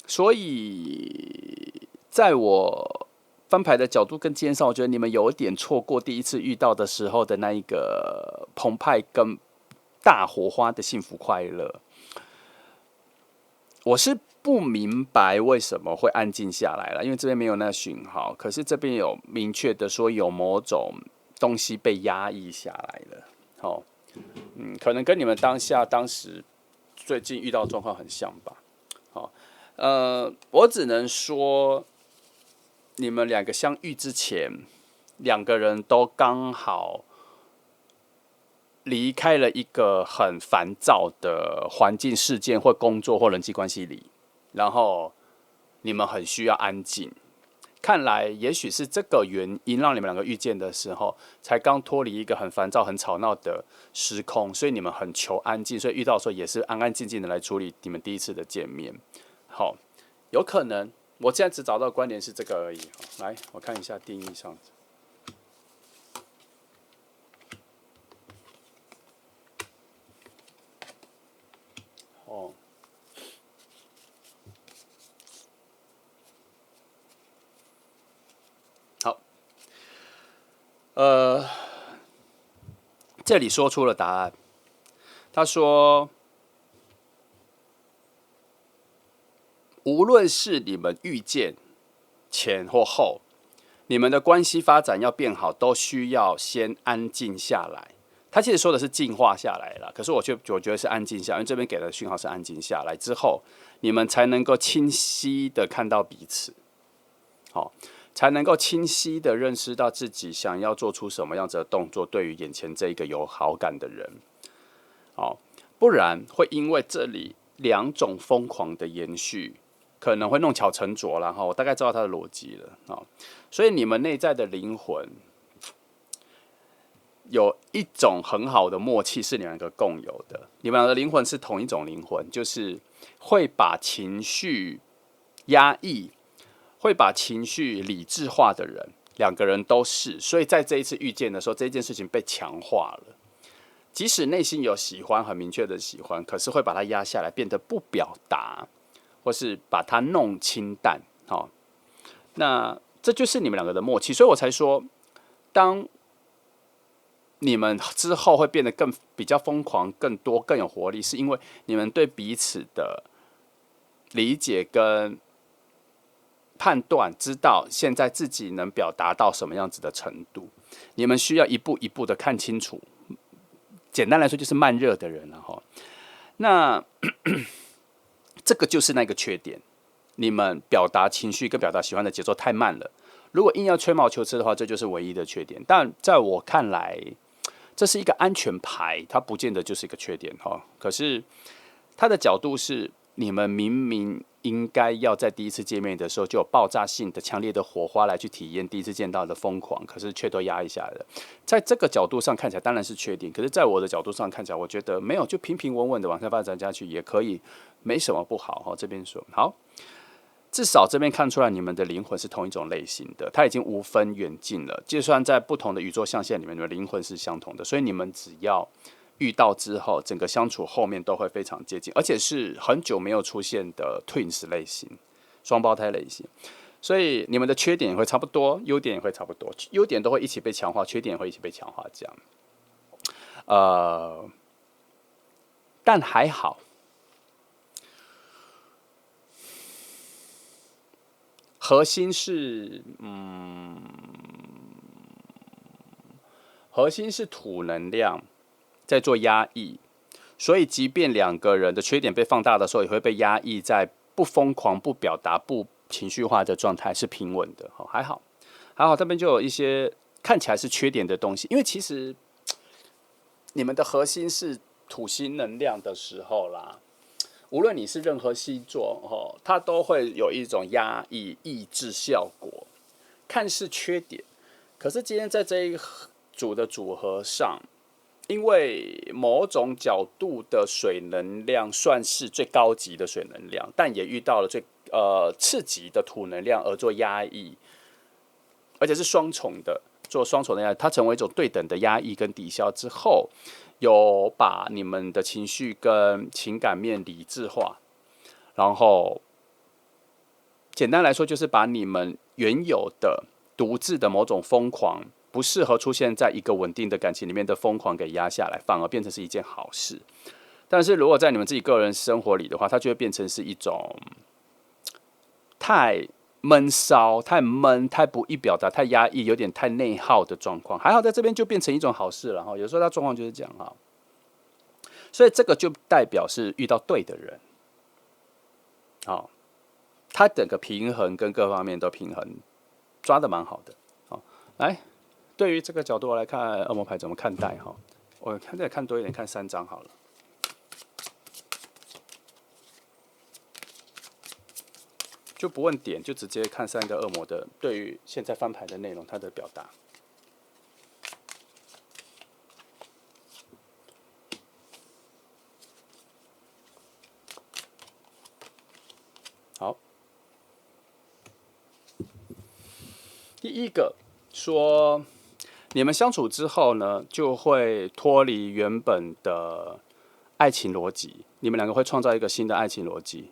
所以在我翻牌的角度跟经验上，我觉得你们有一点错过第一次遇到的时候的那一个澎湃跟大火花的幸福快乐。我是不明白为什么会安静下来了，因为这边没有那个讯号，可是这边有明确的说有某种东西被压抑下来了。好，可能跟你们当时最近遇到的状况很像吧。好，我只能说，你们两个相遇之前，两个人都刚好离开了一个很烦躁的环境、事件或工作或人际关系里，然后你们很需要安静。看来也许是这个原因让你们两个遇见的时候，才刚脱离一个很烦躁、很吵闹的时空，所以你们很求安静，所以遇到的时候也是安安静静的来处理你们第一次的见面。好，有可能我现在只找到的观点是这个而已。来，我看一下定义上。哦，好，这里说出了答案。他说，无论是你们遇见前或后，你们的关系发展要变好，都需要先安静下来。他其实说的是进化下来了，可是我觉得是安静下来，因为这边给的讯号是安静下来之后，你们才能够清晰的看到彼此，好，才能够清晰的认识到自己想要做出什么样子的动作，对于眼前这一个有好感的人，好，不然会因为这里两种疯狂的延续，可能会弄巧成拙啦。我大概知道他的逻辑了。所以你们内在的灵魂有一种很好的默契，是你们两个共有的。你们两个灵魂是同一种灵魂，就是会把情绪压抑、会把情绪理智化的人，两个人都是。所以在这一次遇见的时候，这件事情被强化了。即使内心有喜欢，很明确的喜欢，可是会把它压下来，变得不表达，或是把它弄清淡。好，那这就是你们两个的默契，所以我才说，当你们之后会变得比较疯狂、更多、更有活力，是因为你们对彼此的理解跟判断，知道现在自己能表达到什么样子的程度。你们需要一步一步的看清楚。简单来说，就是慢热的人了哈。那这个就是那个缺点，你们表达情绪跟表达喜欢的节奏太慢了。如果硬要吹毛求疵的话，这就是唯一的缺点。但在我看来，这是一个安全牌，它不见得就是一个缺点哈。可是它的角度是，你们明明应该要在第一次见面的时候就有爆炸性的、强烈的火花来去体验第一次见到的疯狂，可是却都压抑下来了。在这个角度上看起来当然是缺点，可是在我的角度上看起来，我觉得没有，就平平稳稳的往下发展下去也可以，没什么不好哈。这边说好。至少这边看出来，你们的灵魂是同一种类型的，它已经无分远近了。就算在不同的宇宙象限里面，你们灵魂是相同的，所以你们只要遇到之后，整个相处后面都会非常接近，而且是很久没有出现的 twins 类型，双胞胎类型。所以你们的缺点也会差不多，优点也会差不多，优点都会一起被强化，缺点也会一起被强化，这样。但还好。核心是，核心是土能量在做压抑，所以即便两个人的缺点被放大的时候，也会被压抑在不疯狂、不表达、不情绪化的状态，是平稳的。还好，还好，这边就有一些看起来是缺点的东西，因为其实你们的核心是土星能量的时候啦。无论你是任何星座，它都会有一种压抑、抑制效果，看似缺点。可是今天在这一组的组合上，因为某种角度的水能量算是最高级的水能量，但也遇到了最次级的土能量而做压抑，而且是双重的，做双重的压抑，它成为一种对等的压抑跟抵消之后。有把你们的情绪跟情感面理智化，然后简单来说，就是把你们原有的独自的某种疯狂，不适合出现在一个稳定的感情里面的疯狂给压下来，反而变成是一件好事。但是如果在你们自己个人生活里的话，它就会变成是一种太闷骚、太闷、太不易表达、太压抑、有点太内耗的状况。还好在这边就变成一种好事了哈。有时候它状况就是这样哈，所以这个就代表是遇到对的人，好，他整个平衡跟各方面都平衡，抓得蛮好的。好，来，对于这个角度来看，恶魔牌怎么看待哈？我再看多一点，看3张好了。就不问点，就直接看3个恶魔的对于现在翻牌的内容，它的表达。好，第一个说，你们相处之后呢，就会脱离原本的爱情逻辑，你们两个会创造一个新的爱情逻辑，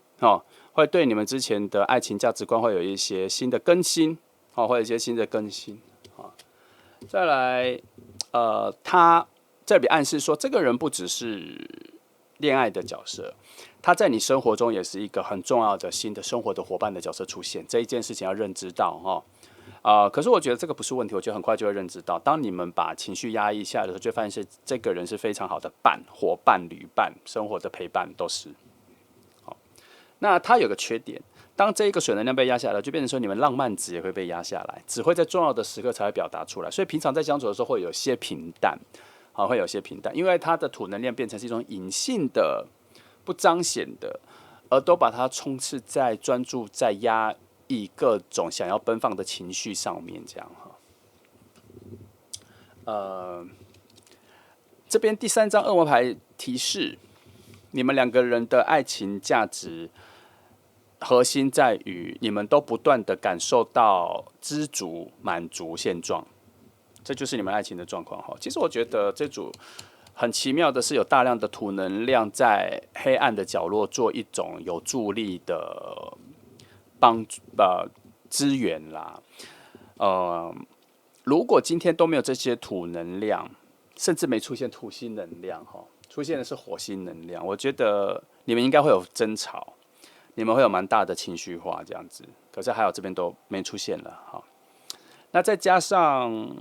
会对你们之前的爱情价值观会有一些新的更新，会有一些新的更新。再来，他这里暗示说，这个人不只是恋爱的角色，他在你生活中也是一个很重要的新的生活的伙伴的角色出现。这一件事情要认知到可是我觉得这个不是问题，我觉得很快就会认知到。当你们把情绪压抑下来的时候，就发现是这个人是非常好的伴、伙伴、旅伴、生活的陪伴都是。那它有个缺点，当这一个水能量被压下来了，就变成说你们浪漫值也会被压下来，只会在重要的时刻才会表达出来。所以平常在相处的时候会有些平淡，会有些平淡，因为它的土能量变成是一种隐性的、不彰显的，而都把它充斥在专注在压抑各种想要奔放的情绪上面，这样这边第3张恶魔牌提示，你们两个人的爱情价值。核心在于你们都不断的感受到知足、满足现状，这就是你们爱情的状况哈。其实我觉得这组很奇妙的是，有大量的土能量在黑暗的角落做一种有助力的帮资源啦。如果今天都没有这些土能量，甚至没出现土星能量，出现的是火星能量，我觉得你们应该会有争吵，你们会有蛮大的情绪化这样子。可是还好这边都没出现了哈。那再加上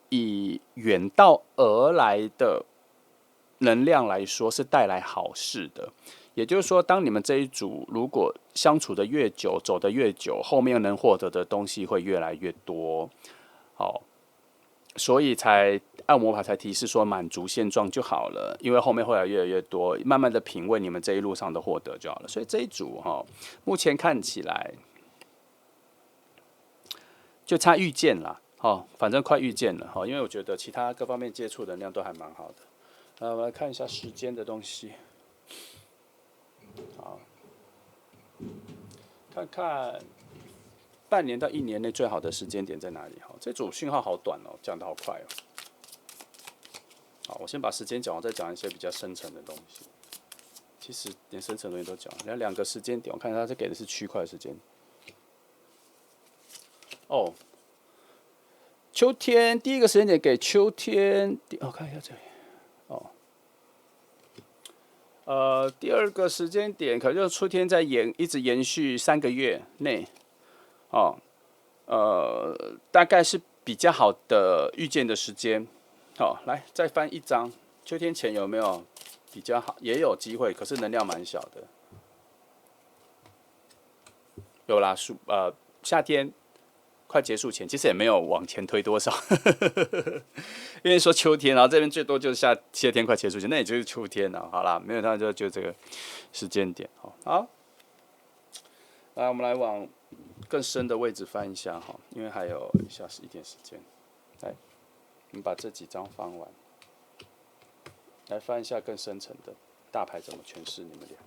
以远道而来的能量来说，是带来好事的。也就是说，当你们这一组如果相处的越久，走得越久，后面能获得的东西会越来越多。好，所以才按摩牌才提示说满足现状就好了，因为后面会越来越多，慢慢的品味你们这一路上的获得就好了。所以这一组目前看起来就差遇见啦，反正快遇见了，因为我觉得其他各方面接触的能量都还蛮好的。我们来看一下时间的东西。好，看看半年到1年内最好的时间点在哪里？这组讯号好短哦，讲得好快哦。好，我先把时间讲完，再讲一些比较深层的东西。其实连深层的东西都讲，然后2个时间点，我看它这给的是区块时间。秋天第一个时间点给秋天，看一下这里。第二个时间点可能就是秋天一直延续3个月内，大概是比较好的遇见的时间。来再翻一张，秋天前有没有比较好？也有机会，可是能量蛮小的。有啦，夏天快结束前，其实也没有往前推多少，因为说秋天，然后这边最多就是夏天快结束前，那也就是秋天了。好啦，没有它就这个时间点。好，来我们来往更深的位置翻一下哈，因为还有一点时间。来，我们把这几张翻完，来翻一下更深层的大牌怎么诠释你们俩。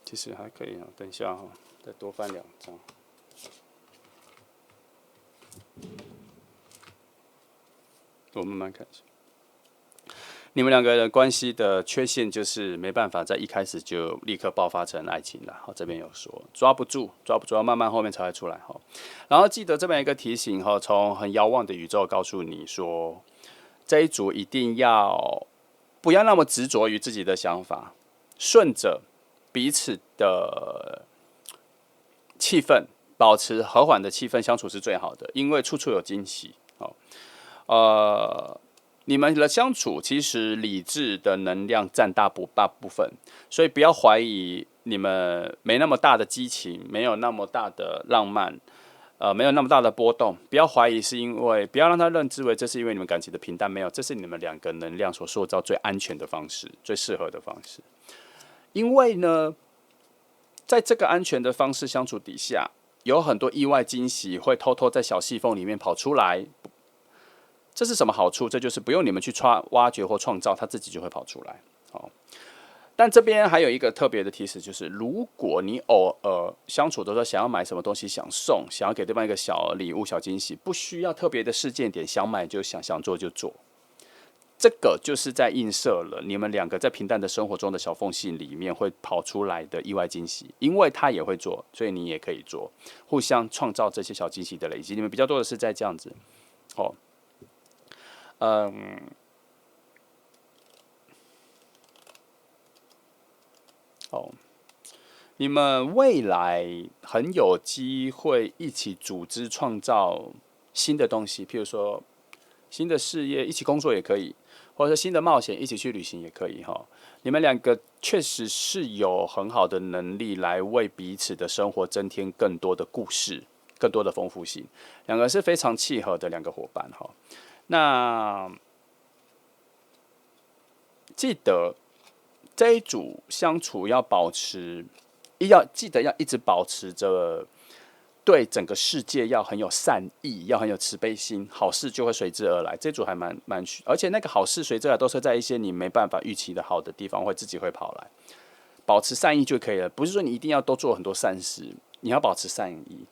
其实还可以等一下再多翻2张。我慢慢看一下。你们2个人关系的缺陷就是没办法在一开始就立刻爆发成爱情了。这边有说抓不住，要慢慢后面才会出来。然后记得这边一个提醒从很遥望的宇宙告诉你说，这一组一定要不要那么执着于自己的想法，顺着彼此的气氛，保持和缓的气氛相处是最好的，因为处处有惊喜。你们的相处其实理智的能量占大部分，所以不要怀疑你们没那么大的激情，没有那么大的浪漫，没有那么大的波动。不要怀疑是因为，不要让他认知为这是因为你们感情的平淡，没有，这是你们2个能量所塑造最安全的方式，最适合的方式。因为呢，在这个安全的方式相处底下，有很多意外惊喜会偷偷在小细缝里面跑出来。这是什么好处？这就是不用你们去挖掘或创造，它自己就会跑出来。但这边还有一个特别的提示，就是如果你偶尔相处的时候想要买什么东西想送，想要给对方一个小礼物、小惊喜，不需要特别的事件点，想买就想做就做。这个就是在映射了你们2个在平淡的生活中的小缝隙里面会跑出来的意外惊喜，因为他也会做，所以你也可以做，互相创造这些小惊喜的累积。你们比较多的是在这样子，你们未来很有机会一起组织创造新的东西，譬如说新的事业，一起工作也可以，或者说新的冒险，一起去旅行也可以你们2个确实是有很好的能力来为彼此的生活增添更多的故事，更多的丰富性。2个是非常契合的2个伙伴那记得这一组相处要记得要一直保持着对整个世界要很有善意，要很有慈悲心，好事就会随之而来。这组还蛮，而且那个好事随之而来都是在一些你没办法预期的好的地方，自己会跑来。保持善意就可以了，不是说你一定要都做很多善事，你要保持善意。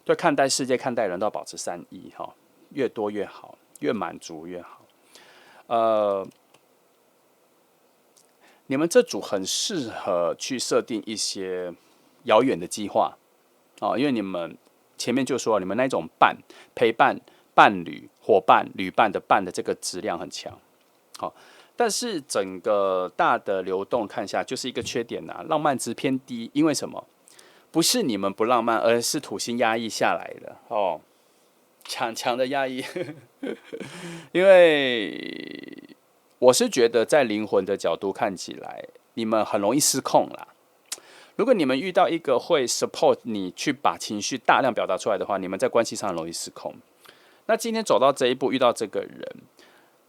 对看待世界、看待人都要保持善意哈，越多越好，越满足越好。你们这组很适合去设定一些遥远的计划因为你们前面就说，你们那种陪伴、伴侣、伙伴、旅伴的这个质量很强，好，但是整个大的流动看下就是一个缺点浪漫值偏低，因为什么？不是你们不浪漫，而是土星压抑下来的强的压抑，因为我是觉得在灵魂的角度看起来，你们很容易失控啦。如果你们遇到一个会 support 你去把情绪大量表达出来的话，你们在关系上很容易失控。那今天走到这一步，遇到这个人，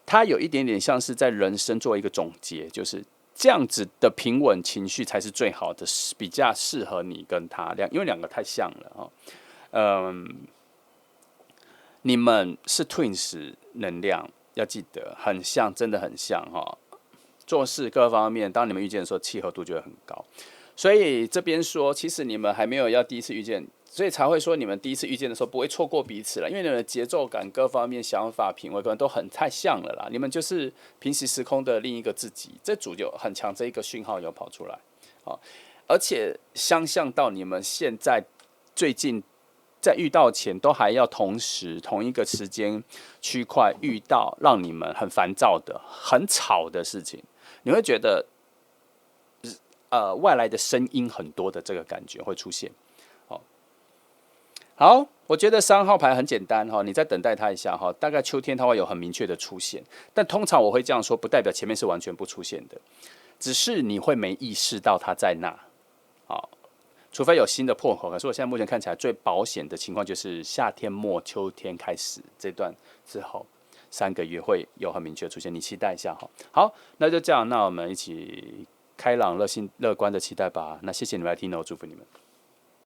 他有一点点像是在人生做一个总结，就是这样子的平稳情绪才是最好的，比较适合你跟他因为两个太像了你们是 twins 能量，要记得很像，真的很像做事各方面，当你们遇见的时候，契合度就会很高。所以这边说，其实你们还没有要第一次遇见，所以才会说你们第一次遇见的时候不会错过彼此了，因为你们的节奏感、各方面想法、品味可能都太像了啦。你们就是平行时空的另一个自己，这组就很强，这一个讯号有跑出来而且相像到你们现在最近在遇到前都还要同一个时间区块遇到让你们很烦躁的、很吵的事情，你会觉得外来的声音很多的这个感觉会出现。好，我觉得3号牌很简单你再等待它一下大概秋天它会有很明确的出现，但通常我会这样说，不代表前面是完全不出现的，只是你会没意识到它在那。除非有新的破口，可是我现在目前看起来最保险的情况就是夏天末秋天开始这段之后3个月会有很明确的出现，你期待一下好，那就这样，那我们一起开朗、乐观的期待吧。那谢谢你们来听我祝福你们。